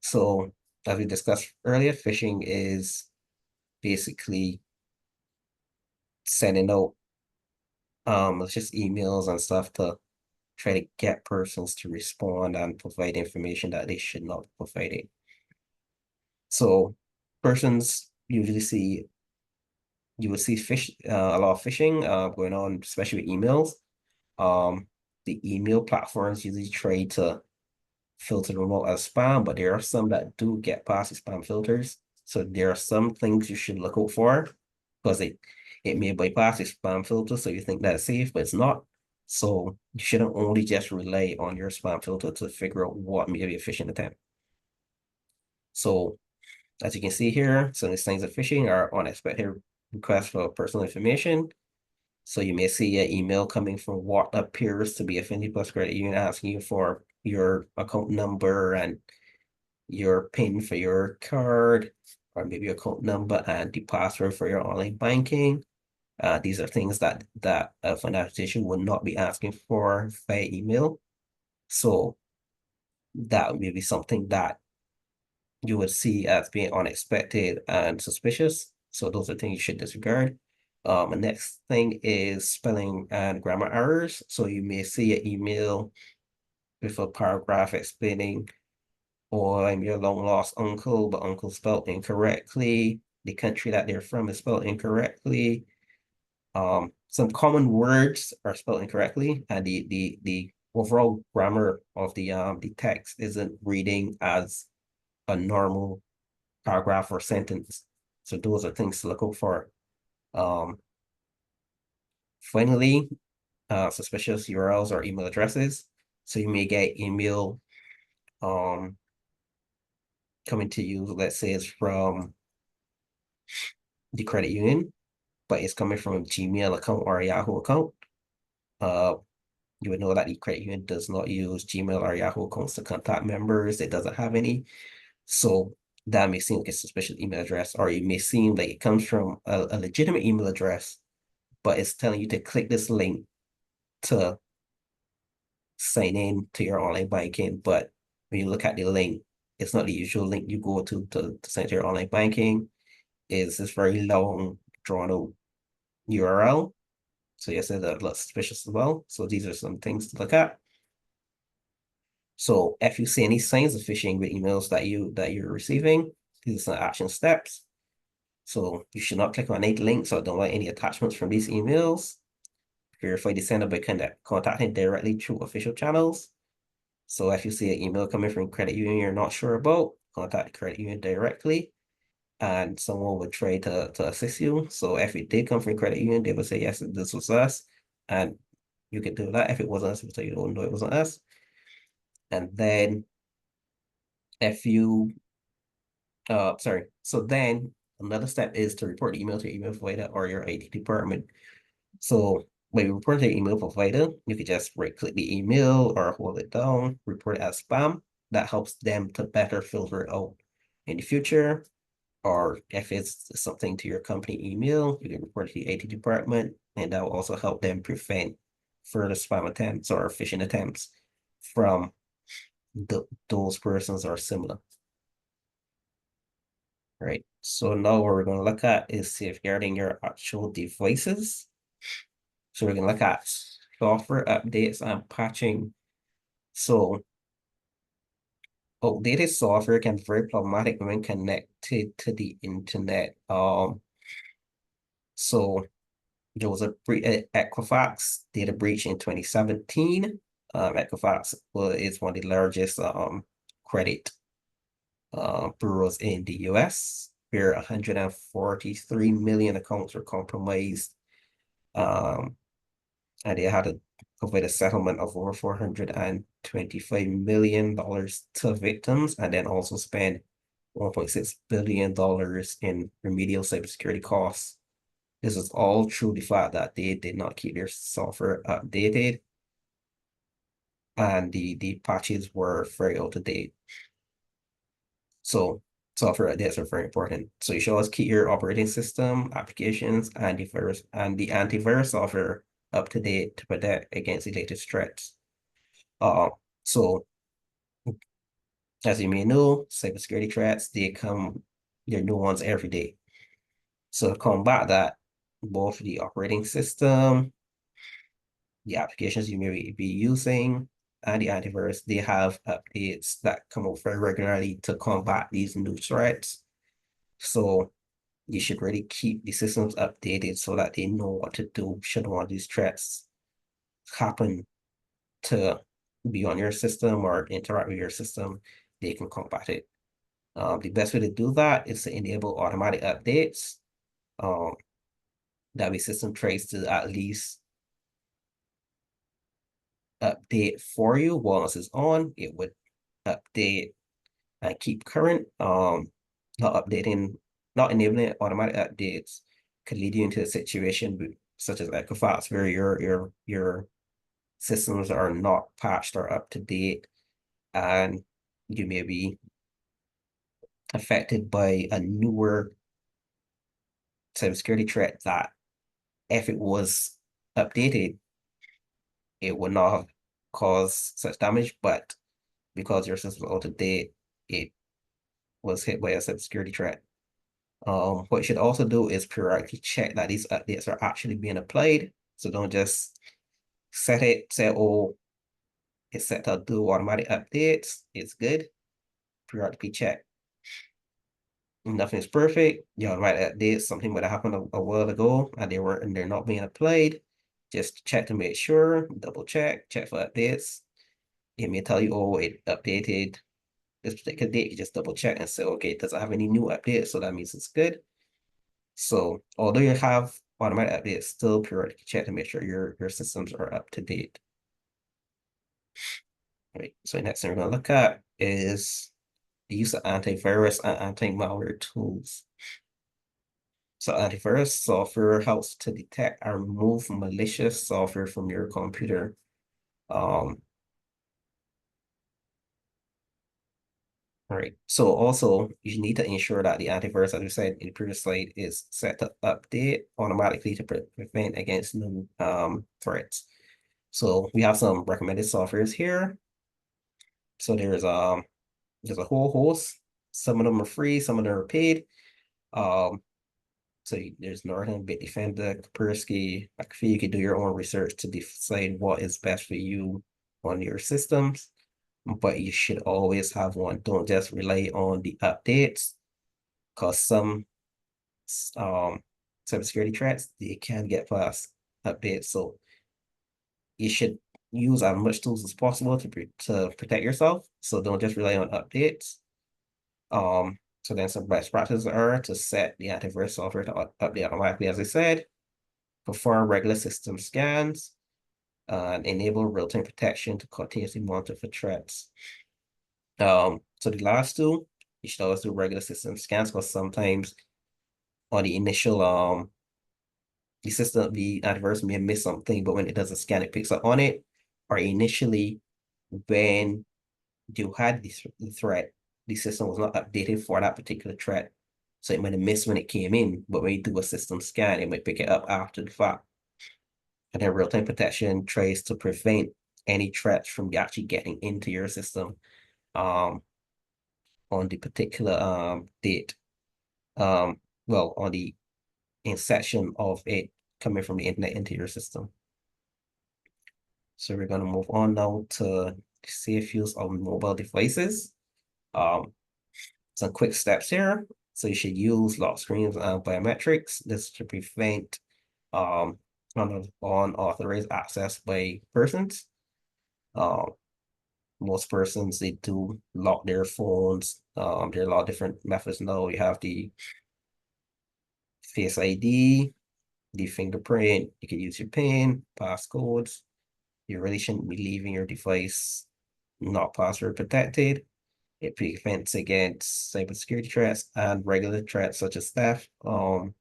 So as we discussed earlier, phishing is basically sending out just emails and stuff to try to get persons to respond and provide information that they should not be providing. So persons usually you will see a lot of phishing going on, especially with emails. The email platforms usually try to filter them out as spam, but there are some that do get past the spam filters. So there are some things you should look out for, because it may bypass the spam filter, so you think that's safe, but it's not. So you shouldn't only just rely on your spam filter to figure out what may be a phishing attempt. So as you can see here, some of these things of phishing are unexpected requests for personal information. So you may see an email coming from what appears to be AffinityPlus Credit Union asking you for your account number and your PIN for your card, or maybe your account number and the password for your online banking. These are things that a financial institution would not be asking for via email. So that may be something that you would see as being unexpected and suspicious. So those are things you should disregard. The next thing is spelling and grammar errors. So you may see an email with a paragraph explaining, or I'm your long lost uncle, but uncle spelled incorrectly. The country that they're from is spelled incorrectly. Some common words are spelled incorrectly, and the overall grammar of the text isn't reading as a normal paragraph or sentence. So those are things to look out for. Finally, suspicious URLs or email addresses. So you may get email coming to you, let's say it's from the credit union, but it's coming from a Gmail account or a Yahoo account. You would know that the credit union does not use Gmail or Yahoo accounts to contact members. It doesn't have any. So that may seem like a suspicious email address, or it may seem like it comes from a legitimate email address, but it's telling you to click this link to sign in to your online banking. But when you look at the link, it's not the usual link you go to sign to your online banking. It's this very long, drawn out URL. So yes, that looks suspicious as well. So these are some things to look at. So if you see any signs of phishing with emails that you're receiving, these are some action steps. So you should not click on any links or download any attachments from these emails. Verify the sender by contacting directly through official channels. So if you see an email coming from credit union you're not sure about, contact the credit union directly, and someone would try to assist you. So if it did come from credit union, they would say, yes, this was us, and you can do that. If it wasn't us, so you don't know it wasn't us. And then if you, so then another step is to report the email to your email provider or your IT department. So when you report to your email provider, you can just right-click the email or hold it down, report it as spam. That helps them to better filter it out in the future. Or if it's something to your company email, you can report it to the IT department, and that will also help them prevent further spam attempts or phishing attempts from those persons are similar. Right. So now what we're going to look at is safeguarding your actual devices. So we're going to look at software updates and patching. So outdated software can be very problematic when connected to the internet. So there was a Equifax data breach in 2017. Equifax is one of the largest credit bureaus in the US, where 143 million accounts were compromised. And they had provide a settlement of over $425 million to victims, and then also spend $1.6 billion in remedial cybersecurity costs. This is all through the fact that they did not keep their software updated, and the patches were very out of date. So software updates are very important. So you should always keep your operating system, applications, and the antivirus software up to date to protect against the latest threats. So as you may know, cybersecurity threats, there are new ones every day. So to combat that, both the operating system, the applications you may be using, and the antivirus, they have updates that come out very regularly to combat these new threats. So you should really keep the systems updated so that they know what to do should one of these threats happen to be on your system or interact with your system. They can combat it. The best way to do that is to enable automatic updates. That way system tries to at least update for you once it's on. It would update and keep current. Not enabling automatic updates could lead you into a situation such as Equifax where your systems are not patched or up to date, and you may be affected by a newer cybersecurity threat that, if it was updated, it would not have caused such damage, but because your system was out of date, it was hit by a cybersecurity threat. What you should also do is periodically check that these updates are actually being applied. So don't just say, oh, it's set to do automatic updates, it's good. Periodically check. Nothing's perfect. You automatic updates, something might have happened a while ago and they're not being applied. Just check to make sure, double check for updates. It may tell you, oh, it updated this particular date. You just double check and say, okay, does it have any new updates? So that means it's good. So although you have automatic updates, still periodically check to make sure your systems are up to date. Right. So next thing we're going to look at is the use of antivirus and anti-malware tools. So antivirus software helps to detect and remove malicious software from your computer. Right. So also you need to ensure that the antivirus, as we said in the previous slide, is set to update automatically to prevent against new threats. So we have some recommended softwares here. So there's a whole host. Some of them are free, some of them are paid. So there's Norton, Bitdefender, Kaspersky. McAfee. You can do your own research to decide what is best for you on your systems. But you should always have one. Don't just rely on the updates, because some cybersecurity threats, they can get past updates. So you should use as much tools as possible to protect yourself. So don't just rely on updates. So then some best practices are to set the antivirus software to update automatically, as I said, perform regular system scans, and enable real-time protection to continuously monitor for threats. So the last two, you should always do regular system scans, because sometimes on the initial the antivirus may miss something, but when it does a scan, it picks up on it. Or initially, when you had the threat, the system was not updated for that particular threat. So it might have missed when it came in, but when you do a system scan, it might pick it up after the fact. And then real-time protection tries to prevent any threats from actually getting into your system on the particular date. Well, on the inception of it coming from the internet into your system. So we're going to move on now to safe use of mobile devices. Some quick steps here. So you should use lock screens and biometrics. This to prevent unauthorized access by persons. Most persons, they do lock their phones. There are a lot of different methods now. You have the Face ID, the fingerprint. You can use your PIN, passcodes. You really shouldn't be leaving your device not password protected. It prevents against cybersecurity threats and regular threats such as theft. But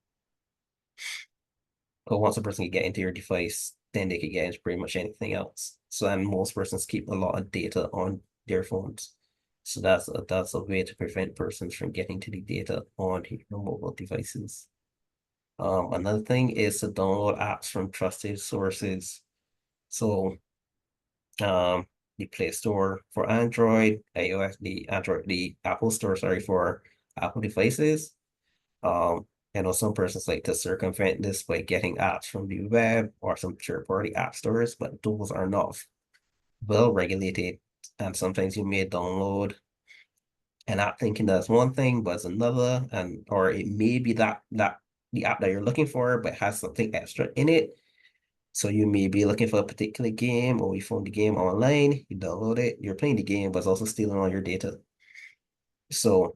once a person can get into your device, then they can get into pretty much anything else. So, and most persons keep a lot of data on their phones. So that's a way to prevent persons from getting to the data on your mobile devices. Another thing is to download apps from trusted sources. So, the Play Store for Android, iOS, the Apple Store, sorry, for Apple devices. I know some persons like to circumvent this by getting apps from the web or some third-party app stores, but those are not well regulated. And sometimes you may download an app thinking that's one thing, but it's another, and or it may be that the app that you're looking for, but has something extra in it. So you may be looking for a particular game, or you found the game online, you download it, you're playing the game, but it's also stealing all your data. So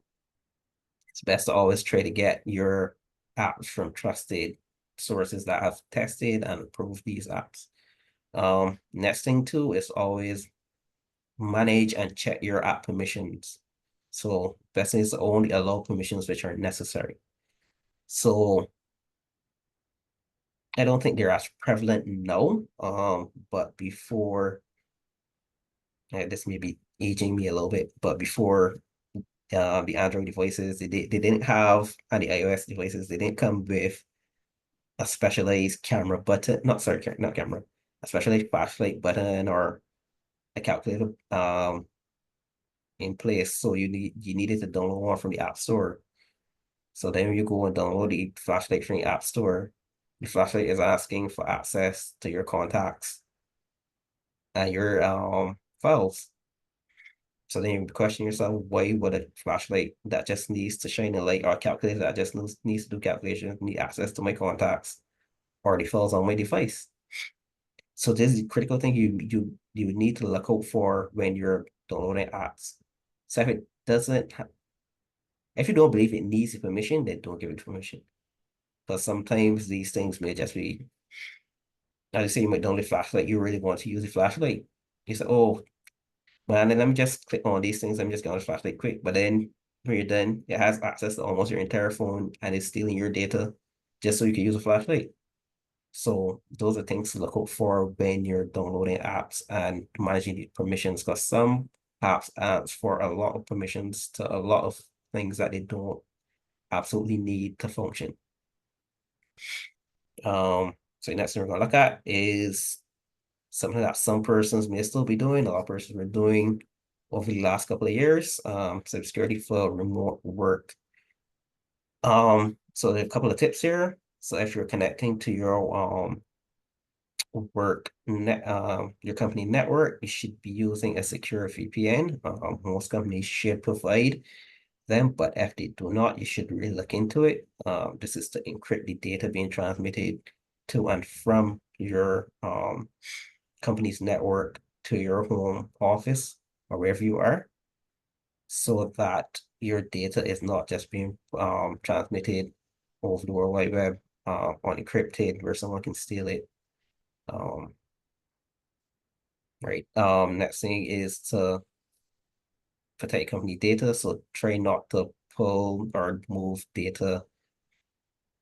it's best to always try to get your apps from trusted sources that have tested and approved these apps. Next thing too is always manage and check your app permissions. So best is to only allow permissions which are necessary. So I don't think they're as prevalent now. But before, this may be aging me a little bit, but before the Android devices, they didn't have, and the iOS devices, they didn't come with a specialized camera button, not camera, a specialized flashlight button or a calculator in place. So you needed to download one from the App Store. So then you go and download the flashlight from the App Store. The flashlight is asking for access to your contacts and your files. So then you question yourself, why would a flashlight that just needs to shine a light or a calculator that just needs to do calculations need access to my contacts or the files on my device? So this is a critical thing you need to look out for when you're downloading apps. So if it doesn't, if you don't believe it needs the permission, then don't give it permission. Because sometimes these things may just be, as I say, you might download a flashlight, you really want to use a flashlight. You say, oh, man, then let me just click on these things. I'm just going to flashlight quick. But then when you're done, it has access to almost your entire phone and it's stealing your data just so you can use a flashlight. So those are things to look out for when you're downloading apps and managing the permissions, because some apps ask for a lot of permissions to a lot of things that they don't absolutely need to function. So the next thing we're gonna look at is something that some persons may still be doing, a lot of persons were doing over the last couple of years, cybersecurity for remote work. So there are a couple of tips here. So if you're connecting to your your company network, you should be using a secure VPN. Most companies should provide them, but if they do not, you should really look into it. This is to encrypt the data being transmitted to and from your company's network to your home office or wherever you are, so that your data is not just being transmitted over the World Wide Web unencrypted where someone can steal it. Right. Next thing is to protect company data. So try not to pull or move data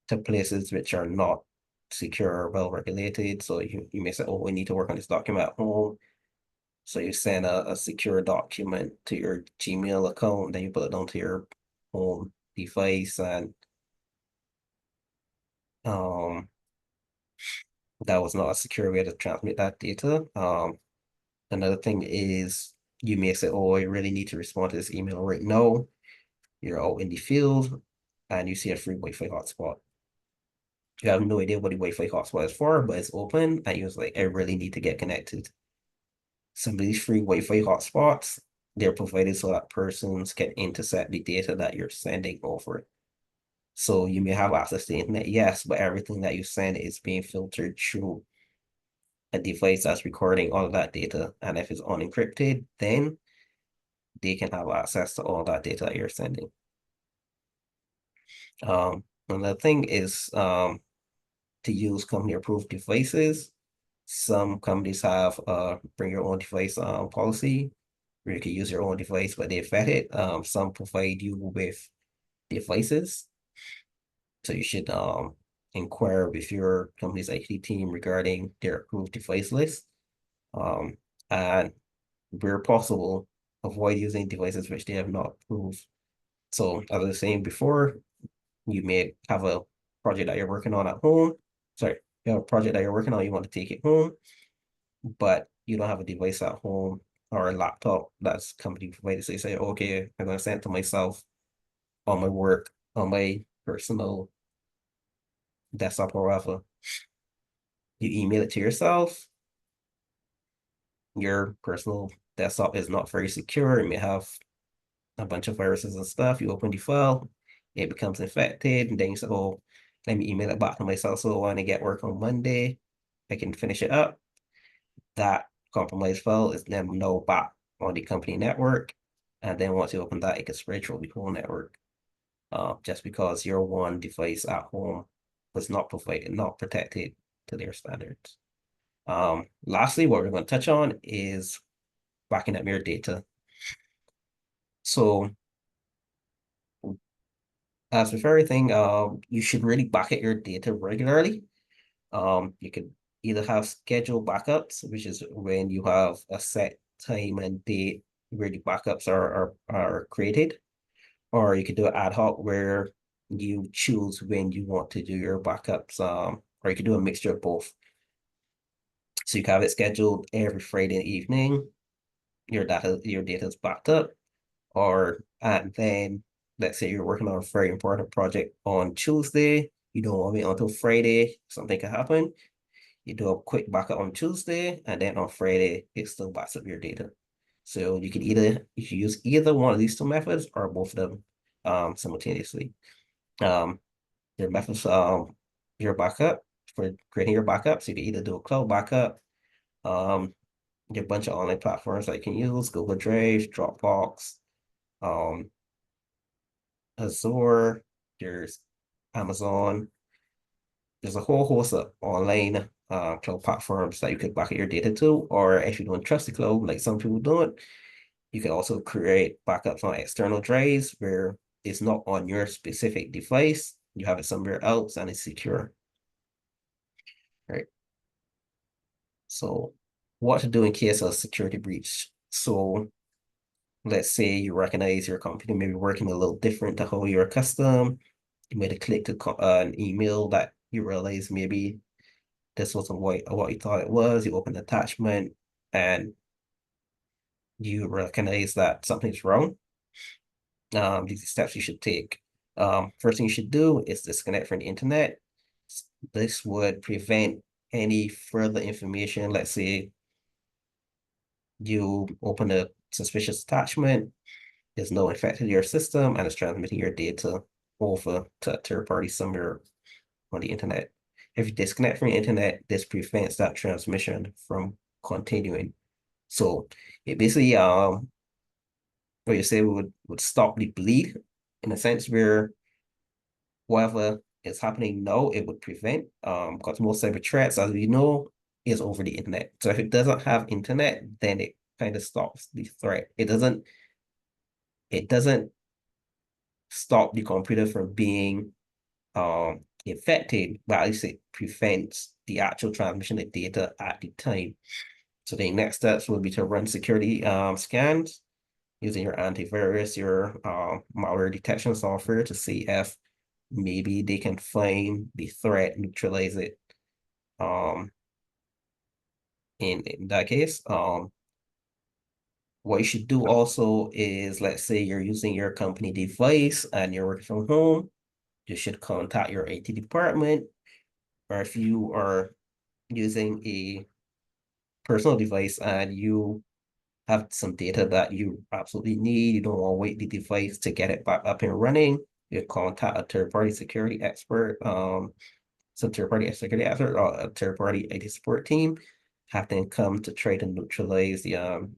to places which are not secure or well regulated. So you may say, oh, we need to work on this document at home. So you send a secure document to your Gmail account, then you put it onto your home device, and that was not a secure way to transmit that data. Another thing is you may say, oh, I really need to respond to this email right now. You're out in the field and you see a free Wi-Fi hotspot. You have no idea what the Wi-Fi hotspot is for, but it's open and you're like, I really need to get connected. Some of these free Wi-Fi hotspots, they're provided so that persons can intercept the data that you're sending over. So you may have access to the internet, yes, but everything that you send is being filtered through a device that's recording all of that data. And if it's unencrypted, then they can have access to all that data that you're sending. Another thing is to use company approved devices. Some companies have bring your own device policy where you can use your own device, but they vet it. Some provide you with devices. So you should inquire with your company's IT team regarding their approved device list. And where possible, avoid using devices which they have not approved. So as I was saying before, you may have a project that you're working on at home. Sorry, you have a project that you're working on, you want to take it home, but you don't have a device at home or a laptop that's company provided. So you say, okay, I'm going to send it to myself on my work, on my personal desktop or whatever. You email it to yourself. Your personal desktop is not very secure. It may have a bunch of viruses and stuff. You open the file, it becomes infected, and then you say, oh, let me email it back to myself so when I get work on Monday, I can finish it up. That compromised file is then now back on the company network. And then once you open that, it can spread through the whole network. Just because your one device at home was not provided, not protected to their standards. Lastly, what we're going to touch on is backing up your data. So as with everything, you should really back up your data regularly. You could either have scheduled backups, which is when you have a set time and date where the backups are created, or you could do it ad hoc where you choose when you want to do your backups, or you could do a mixture of both. So you can have it scheduled every Friday evening, your data is backed up, and then let's say you're working on a very important project on Tuesday, you don't want to wait until Friday, something can happen. You do a quick backup on Tuesday, and then on Friday, it still backs up your data. So you can use either one of these two methods or both of them simultaneously. Your methods, your backup, for creating your backups, you can either do a cloud backup, there are a bunch of online platforms that you can use, Google Drive, Dropbox, Azure, there's Amazon. There's a whole host of online cloud platforms that you could back your data to, or if you don't trust the cloud, like some people don't, you can also create backups on external drives where it's not on your specific device, you have it somewhere else and it's secure. Right. So what to do in case of security breach. So let's say you recognize your company may be working a little different to how you're accustomed. You made a click to an email that you realize maybe this wasn't what you thought it was. You open the attachment and you recognize that something's wrong. These are steps you should take. First thing you should do is disconnect from the internet. This would prevent any further information. Let's say you open a suspicious attachment, there's no infected your system, and it's transmitting your data over to a third party somewhere on the internet. If you disconnect from the internet, this prevents that transmission from continuing. So it basically what you say would stop the bleed in a sense where whatever is happening now, it would prevent, because most cyber threats, as we know, is over the internet. So if it doesn't have internet, then it kind of stops the threat. It doesn't stop the computer from being infected, but at least it prevents the actual transmission of data at the time. So the next steps will be to run security scans using your antivirus, your malware detection software to see if maybe they can find the threat, neutralize it. In that case, what you should do also is, let's say you're using your company device and you're working from home, you should contact your IT department, or if you are using a personal device and you have some data that you absolutely need, you don't want to wait the device to get it back up and running, you contact a third-party security expert, some third-party security expert or a third-party IT support team, have them come to try to neutralize the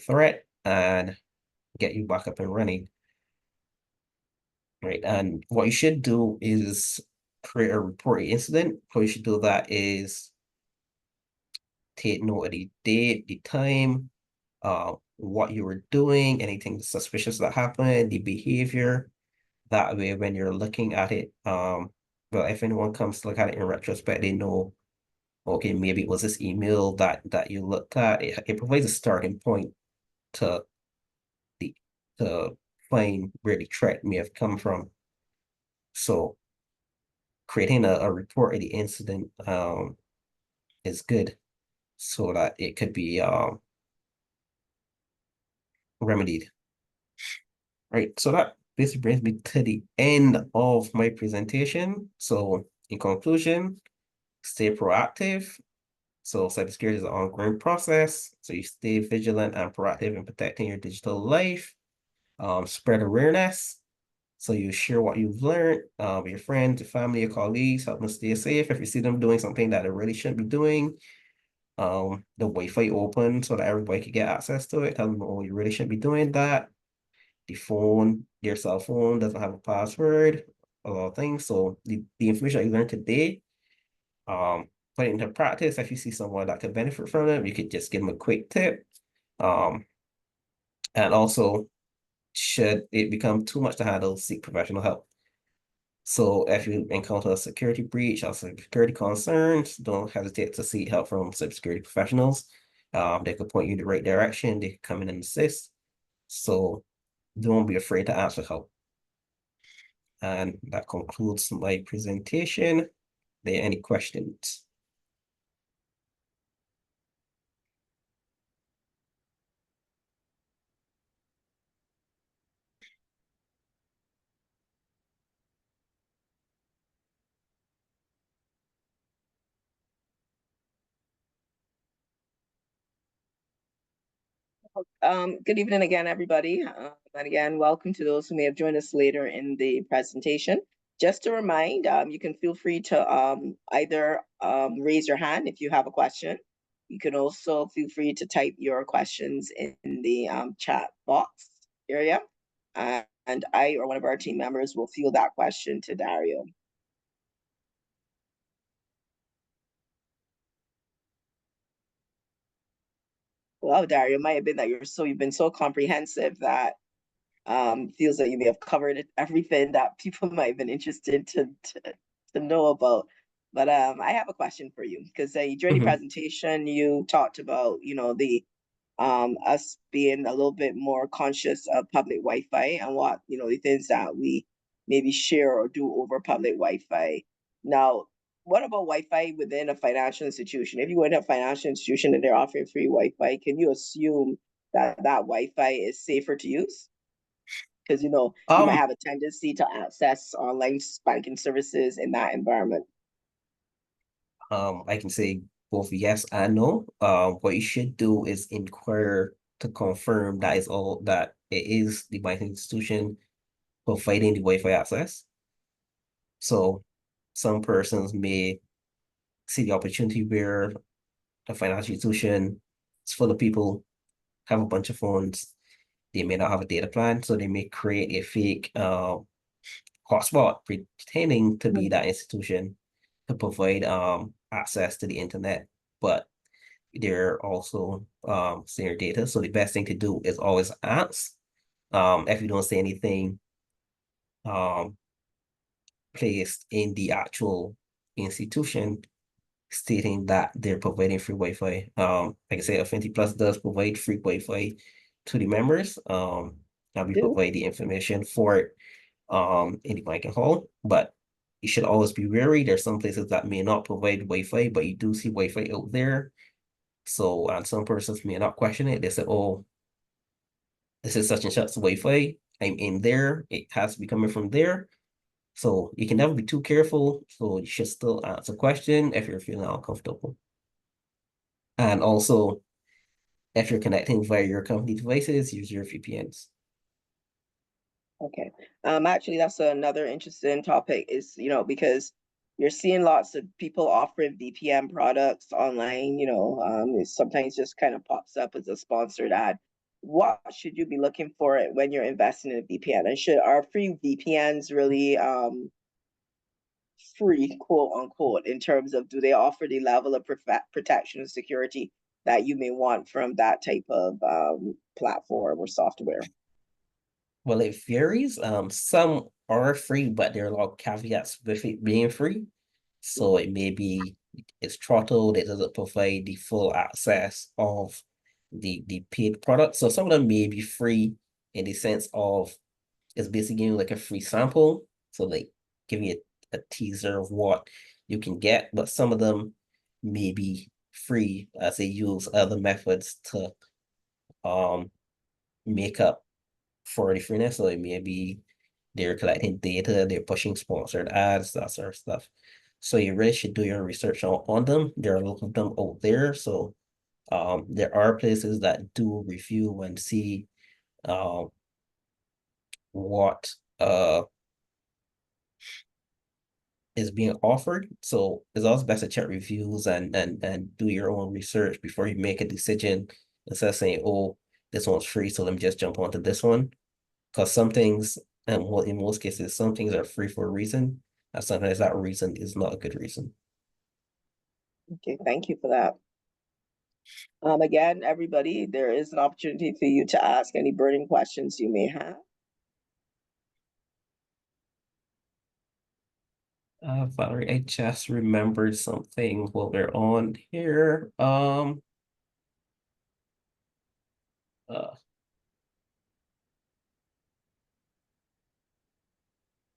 threat and get you back up and running. Right, and what you should do is create a report incident. How you should do that is take note of the date, the time, what you were doing, anything suspicious that happened, the behavior. That way, when you're looking at it, well, if anyone comes to look at it in retrospect, they know, okay, maybe it was this email that you looked at. It provides a starting point to the to find where the threat may have come from. So creating a report of the incident is good so that it could be remedied. Right, so that basically brings me to the end of my presentation. So in conclusion, stay proactive. So cybersecurity is an ongoing process. So you stay vigilant and proactive in protecting your digital life. Spread awareness. So you share what you've learned with your friends, your family, your colleagues, help them stay safe. If you see them doing something that they really shouldn't be doing, the Wi-Fi open so that everybody can get access to it. Tell them, oh, you really shouldn't be doing that. The phone, your cell phone doesn't have a password, a lot of things. So the information you learned today, put it into practice. If you see someone that could benefit from it, you could just give them a quick tip. And also, should it become too much to handle, seek professional help. So if you encounter a security breach or security concerns, don't hesitate to seek help from cybersecurity professionals. They could point you in the right direction. They could come in and assist. So don't be afraid to ask for help. And that concludes my presentation. Are there any questions? Good evening again, everybody. And again, welcome to those who may have joined us later in the presentation. Just to remind, you can feel free to either raise your hand if you have a question. You can also feel free to type your questions in the chat box area. And I or one of our team members will field that question to Dario. Well, Dario, it might have been that you've been so comprehensive that feels that you may have covered everything that people might have been interested to know about. But I have a question for you because during the presentation you talked about the us being a little bit more conscious of public Wi-Fi and what the things that we maybe share or do over public Wi-Fi. Now, what about Wi-Fi within a financial institution? If you go into a financial institution and they're offering free Wi-Fi, can you assume that Wi-Fi is safer to use? Because you might have a tendency to access online banking services in that environment. I can say both yes and no. What you should do is inquire to confirm that is all that it is the banking institution providing the Wi-Fi access. So some persons may see the opportunity where the financial institution is full of people, have a bunch of phones. They may not have a data plan, so they may create a fake hotspot pretending to be that institution to provide access to the internet, but they're also sharing data. So the best thing to do is always ask. If you don't say anything placed in the actual institution stating that they're providing free Wi-Fi. Like I said, AffinityPlus does provide free Wi-Fi to the members. And we provide the information for it in the banking hall, but you should always be wary. There's some places that may not provide Wi-Fi, but you do see Wi-Fi out there. So, and some persons may not question it. They say, oh, this is such and such Wi-Fi. I'm in there. It has to be coming from there. So you can never be too careful. So you should still ask a question if you're feeling uncomfortable. And also, if you're connecting via your company devices, use your VPNs. Okay. Actually, that's another interesting topic is, because you're seeing lots of people offering VPN products online, it sometimes just kind of pops up as a sponsored ad. What should you be looking for when you're investing in a VPN? And are free VPNs really free, quote unquote, in terms of do they offer the level of protection and security that you may want from that type of platform or software? Well, it varies. Some are free, but there are a lot of caveats with it being free. So it may be it's throttled, it doesn't provide the full access of the paid product. So some of them may be free in the sense of it's basically giving you like a free sample. So like giving you a teaser of what you can get, but some of them may be free as they use other methods to make up for the freeness. So it may be they're collecting data, they're pushing sponsored ads, that sort of stuff. So you really should do your research on them. There are a lot of them out there. So there are places that do review and see what is being offered. So it's always best to check reviews and do your own research before you make a decision instead of saying, oh, this one's free, so let me just jump onto this one. Because some things, and well, in most cases, some things are free for a reason, and sometimes that reason is not a good reason. Okay, thank you for that. Again, everybody, there is an opportunity for you to ask any burning questions you may have. Valerie, I just remembered something while we're on here.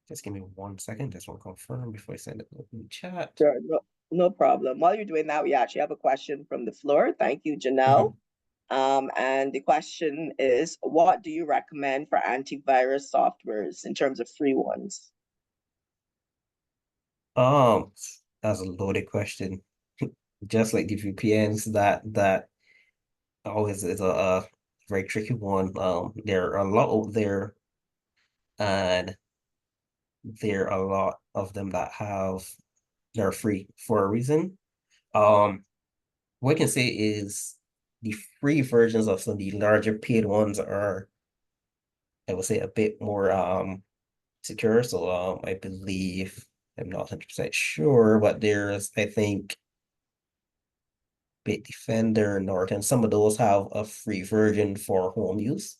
Just give me 1 second. Just want to confirm before I send it in the chat. Sure, no problem. While you're doing that, we actually have a question from the floor. Thank you, Janelle. And the question is, what do you recommend for antivirus softwares in terms of free ones? That's a loaded question. Just like the VPNs, that always is a very tricky one. There are a lot out there, and there are a lot of them that are free for a reason. What I can say is the free versions of some of the larger paid ones are, I would say, a bit more secure. So I believe, I'm not 100% sure, but there's, I think, Bitdefender, Norton, some of those have a free version for home use.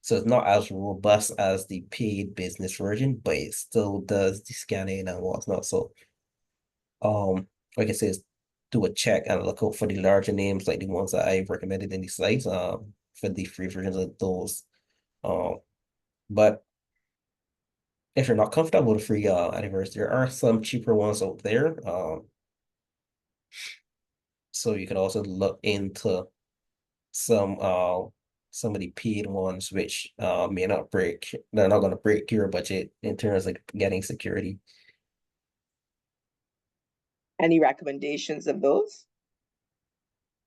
So it's not as robust as the paid business version, but it still does the scanning and whatnot. So like I said, do a check and look out for the larger names like the ones that I recommended in the slides for the free versions of those. But if you're not comfortable with free antivirus, there are some cheaper ones out there. So you can also look into some of the paid ones which may not break, they're not going to break your budget in terms of getting security. Any recommendations of those?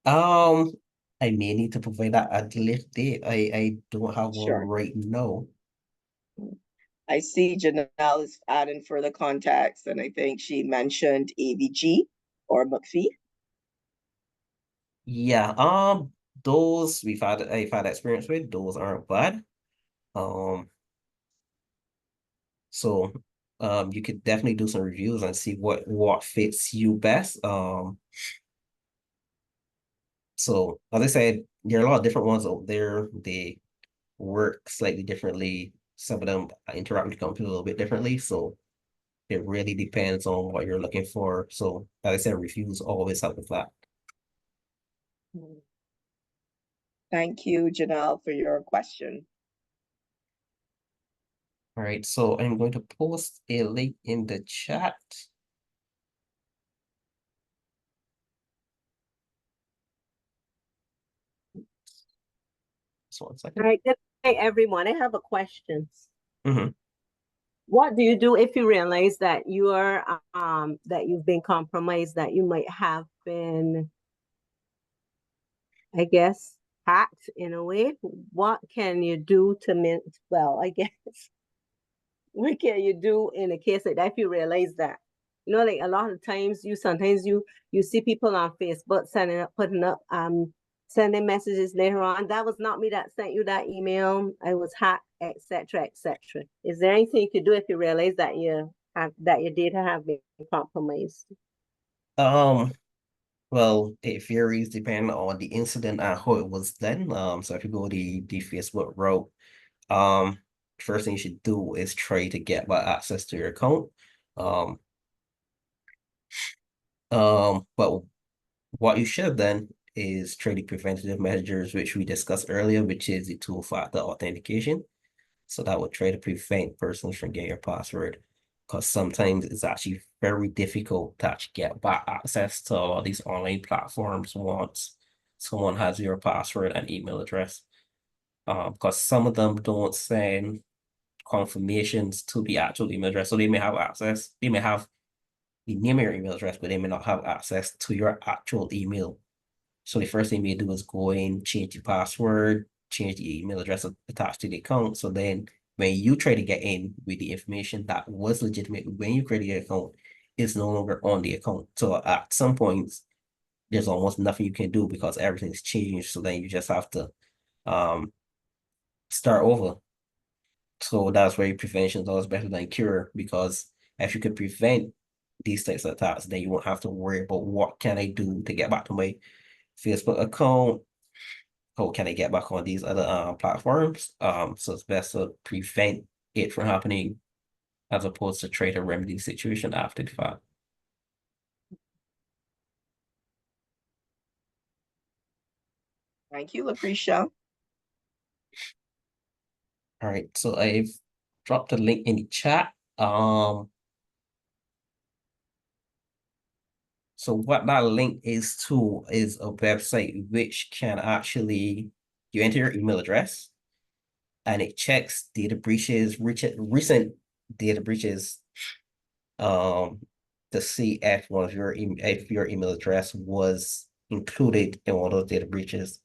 I may need to provide that at a later date. I don't have one Sure. right now. I see Janelle is adding further context, and I think she mentioned AVG or McPhee. Yeah, those I've had experience with, those aren't bad. So you could definitely do some reviews and see what fits you best. So as I said, there are a lot of different ones out there. They work slightly differently. Some of them interact with the computer a little bit differently. So it really depends on what you're looking for. So as I said, reviews always help with that. Thank you, Janelle, for your question. All right, so I'm going to post a link in the chat. Just 1 second. All right, good day, everyone. I have a question. Mm-hmm. What do you do if you realize that you are that you've been compromised, that you might have been, I guess, hacked in a way? What can you do to I guess what can you do in a case like that if you realize that? You know, like a lot of times sometimes you see people on Facebook putting up sending messages later on. That was not me that sent you that email. I was hacked, etc., etc. Is there anything you could do if you realize that you that your data have been compromised? Well, it varies depending on the incident and how it was done. So if you go the Facebook route, first thing you should do is try to get back access to your account. But what you should have done is try the preventative measures which we discussed earlier, which is the two-factor authentication. So that would try to prevent persons from getting your password, because sometimes it's actually very difficult to actually get back access to all these online platforms once someone has your password and email address. Because some of them don't send confirmations to the actual email address. So they may have access, they may have the name of your email address, but they may not have access to your actual email. So the first thing you do is go in, change the password, change the email address attached to the account. So then when you try to get in with the information that was legitimate when you created the account, it's no longer on the account. So at some points, there's almost nothing you can do because everything's changed. So then you just have to start over. So that's where prevention is always better than cure, because if you could prevent these types of attacks, then you won't have to worry about what can I do to get back to my Facebook account. How can I get back on these other platforms? So it's best to prevent it from happening as opposed to try to remedy the situation after the fact. Thank you, Lucretia. All right, so I've dropped a link in the chat. So what that link is to is a website which can actually, you enter your email address and it checks data breaches, recent data breaches, to see if one of if your email address was included in one of those data breaches.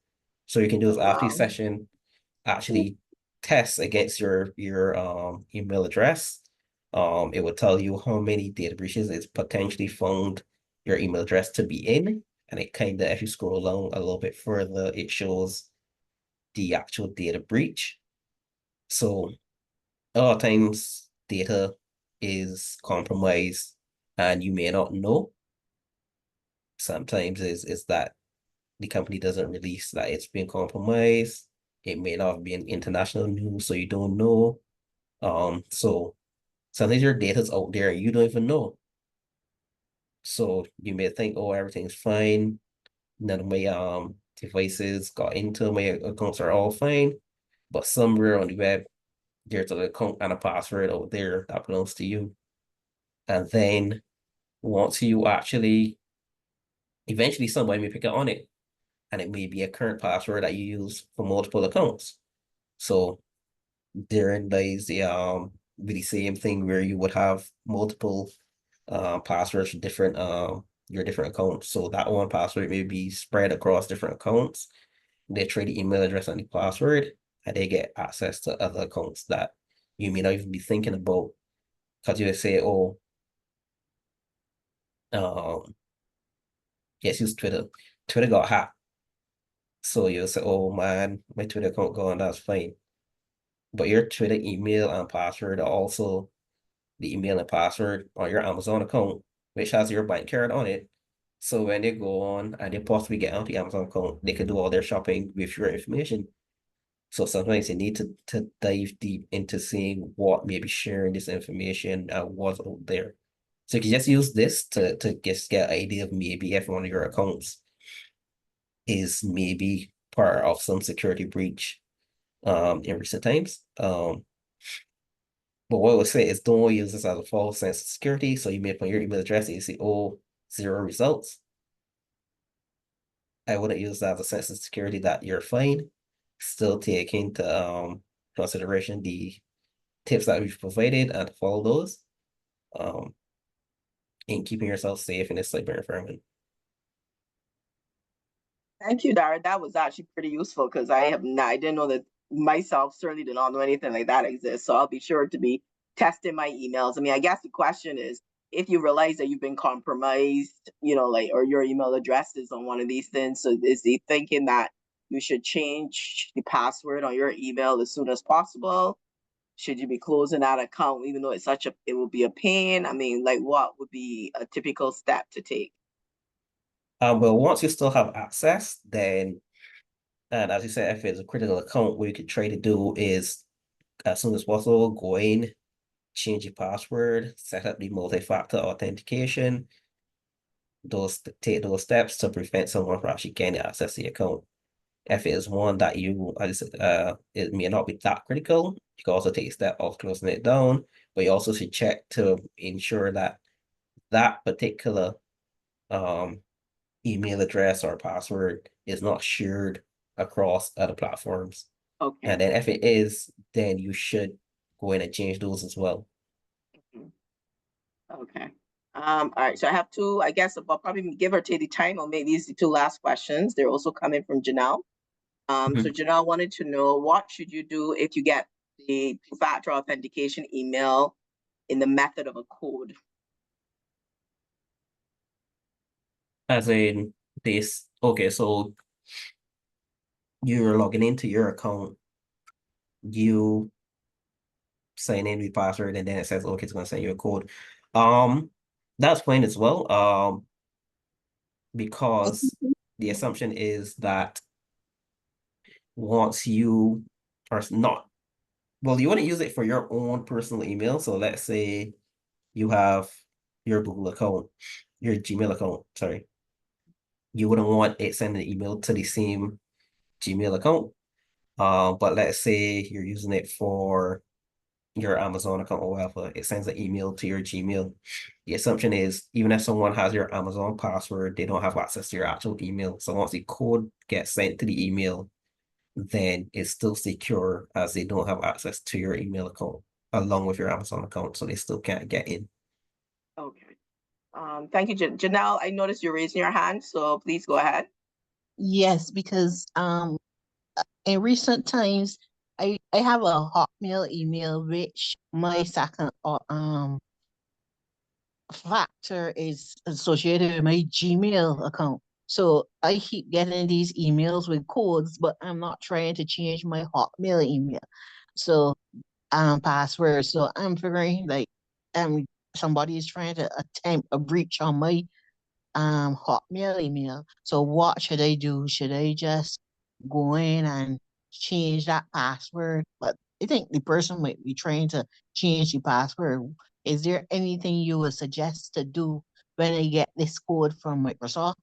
So you can do this after the session, actually test against your email address. It will tell you how many data breaches it's potentially found your email address to be in. And it kind of, if you scroll along a little bit further, it shows the actual data breach. So a lot of times data is compromised and you may not know. Sometimes is that the company doesn't release that it's been compromised. It may not be in international news, so you don't know. So sometimes your data's out there and you don't even know. So you may think, oh, everything's fine. None of my devices got into my accounts are all fine. But somewhere on the web, there's an account and a password out there that belongs to you. And then once you actually, eventually somebody may pick up on it. And it may be a current password that you use for multiple accounts. So therein lies the really same thing where you would have multiple passwords for different your different accounts. So that one password may be spread across different accounts. They trade the email address and the password, and they get access to other accounts that you may not even be thinking about. Because you would say, oh, yes, use Twitter. Twitter got hacked. So you'll say, oh man, my Twitter account gone, that's fine. But your Twitter email and password are also the email and password on your Amazon account, which has your bank card on it. So when they go on and they possibly get onto the Amazon account, they can do all their shopping with your information. So sometimes you need to dive deep into seeing what maybe sharing this information and what's out there. So you can just use this to just get an idea of maybe if one of your accounts is maybe part of some security breach in recent times. But what I would say is don't use this as a false sense of security. So you may put your email address and you see, oh, 0 results. I wouldn't use that as a sense of security that you're fine. Still take into consideration the tips that we've provided and follow those in keeping yourself safe in this cyber environment. Thank you, Dario. That was actually pretty useful because I didn't know that myself, certainly did not know anything like that exists. So I'll be sure to be testing my emails. I mean, I guess the question is, if you realize that you've been compromised, like, or your email address is on one of these things, so is he thinking that you should change the password on your email as soon as possible? should you be closing that account, even though it will be a pain? I mean, like, what would be a typical step to take? Well, once you still have access, then, and as you said, if it's a critical account, what you could try to do is, as soon as possible, go in, change your password, set up the multi-factor authentication, take those steps to prevent someone from actually gaining access to your account. If it is one that you, as I said, it may not be that critical, you can also take a step of closing it down, but you also should check to ensure that that particular email address or password is not shared across other platforms. Okay. And then if it is, then you should go in and change those as well. Okay. All right. So I have two, I guess, I'll probably give or take the time, or maybe these are the two last questions. They're also coming from Janelle. So Janelle wanted to know, what should you do if you get the two-factor authentication email in the method of a code? As in this, okay, so you're logging into your account, you sign in with password, and then it says, okay, it's gonna send you a code. That's fine as well. Because the assumption is that once you are not, well, you want to use it for your own personal email. So let's say you have your Google account, your Gmail account, sorry. You wouldn't want it sending an email to the same Gmail account. But let's say you're using it for your Amazon account or whatever, it sends an email to your Gmail. The assumption is, even if someone has your Amazon password, they don't have access to your actual email. So once the code gets sent to the email, then it's still secure, as they don't have access to your email account along with your Amazon account, so they still can't get in. Okay. Thank you, Janelle. I noticed you're raising your hand, so please go ahead. Yes, because in recent times I have a Hotmail email which my second factor is associated with my Gmail account. So I keep getting these emails with codes, but I'm not trying to change my Hotmail email. So password. So I'm figuring like somebody is trying to attempt a breach on my Hotmail email. So what should I do? Should I just go in and change that password? But I think the person might be trying to change the password. Is there anything you would suggest to do when I get this code from Microsoft?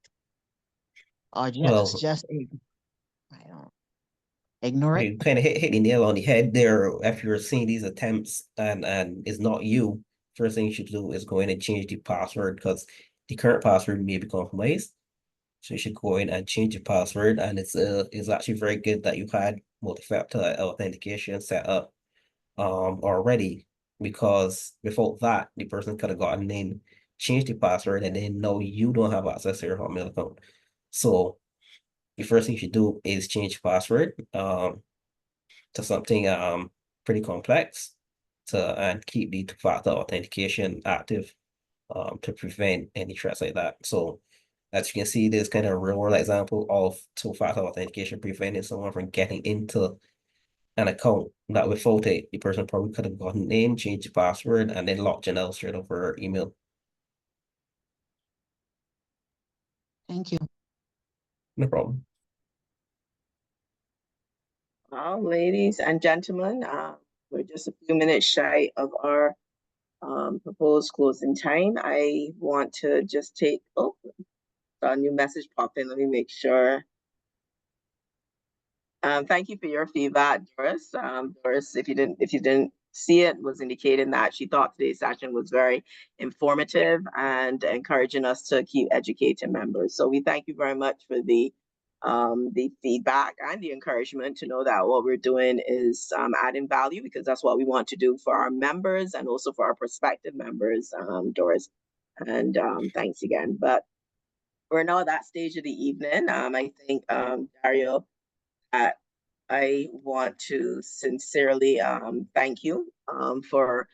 Or Well, I don't ignore it? you kind of hit the nail on the head there. If you're seeing these attempts and it's not you, first thing you should do is go in and change the password, because the current password may be compromised. So you should go in and change your password. And it's actually very good that you had multi-factor authentication set up already, because without that, the person could have gotten in, changed the password, and then no, you don't have access to your Hotmail account. So the first thing you should do is change password to something pretty complex and keep the two-factor authentication active to prevent any threats like that. So as you can see, there's kind of a real world example of two-factor authentication preventing someone from getting into an account that without it, the person probably could have gotten in, changed the password, and then locked Janelle straight over her email. Thank you. No problem. Well, ladies and gentlemen, we're just a few minutes shy of our proposed closing time. I want to just take, a new message popped in. Let me make sure. Thank you for your feedback, Doris. Doris, if you didn't see it, was indicating that she thought today's session was very informative and encouraging us to keep educating members. So we thank you very much for the feedback and the encouragement to know that what we're doing is adding value, because that's what we want to do for our members and also for our prospective members, Doris. And thanks again. But we're now at that stage of the evening. I think, Dario, I want to sincerely thank you for,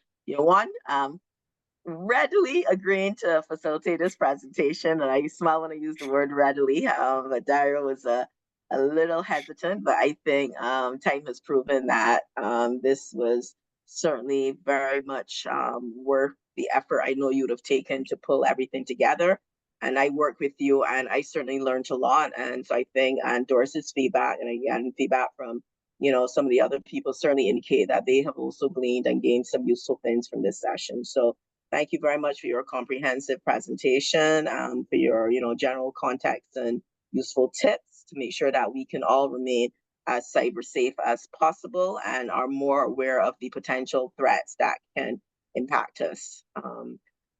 readily agreeing to facilitate this presentation. And I smile when I use the word readily. But Dario was a little hesitant, but I think time has proven that this was certainly very much worth the effort I know you'd have taken to pull everything together. And I work with you, and I certainly learned a lot. And so I think, and Doris's feedback, and again, feedback from, some of the other people certainly indicate that they have also gleaned and gained some useful things from this session. So thank you very much for your comprehensive presentation, for your, general context and useful tips to make sure that we can all remain as cyber safe as possible and are more aware of the potential threats that can impact us.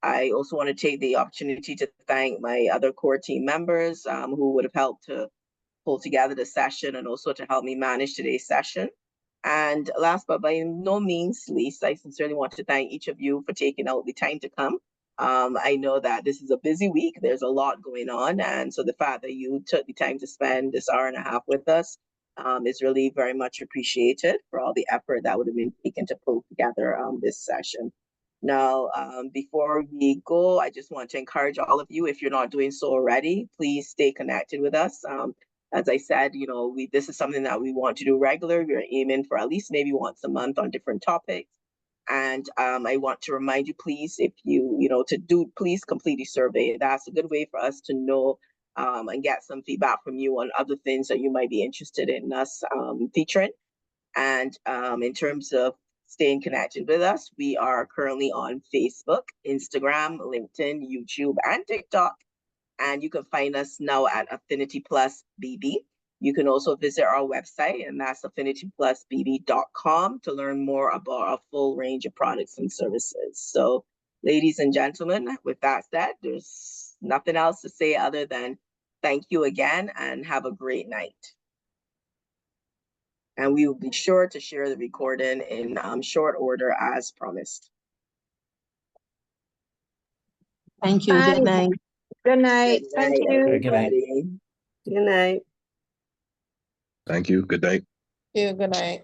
I also want to take the opportunity to thank my other core team members who would have helped to pull together the session and also to help me manage today's session. And last but by no means least, I sincerely want to thank each of you for taking out the time to come. I know that this is a busy week. There's a lot going on. And so the fact that you took the time to spend this hour and a half with us is really very much appreciated for all the effort that would have been taken to pull together this session. Now, before we go, I just want to encourage all of you, if you're not doing so already, please stay connected with us. As I said, this is something that we want to do regular. We're aiming for at least maybe once a month on different topics. And I want to remind you, please, if please complete the survey. That's a good way for us to know and get some feedback from you on other things that you might be interested in us featuring. And in terms of staying connected with us, we are currently on Facebook, Instagram, LinkedIn, YouTube, and TikTok. And you can find us now at AffinityPlus BB. You can also visit our website, and that's AffinityPlusBB.com, to learn more about our full range of products and services. So, ladies and gentlemen, with that said, there's nothing else to say other than thank you again and have a great night. And we will be sure to share the recording in short order as promised. Thank you. Good night. Good night. Thank you. Everybody. Good night. Thank you. Good night. Good night.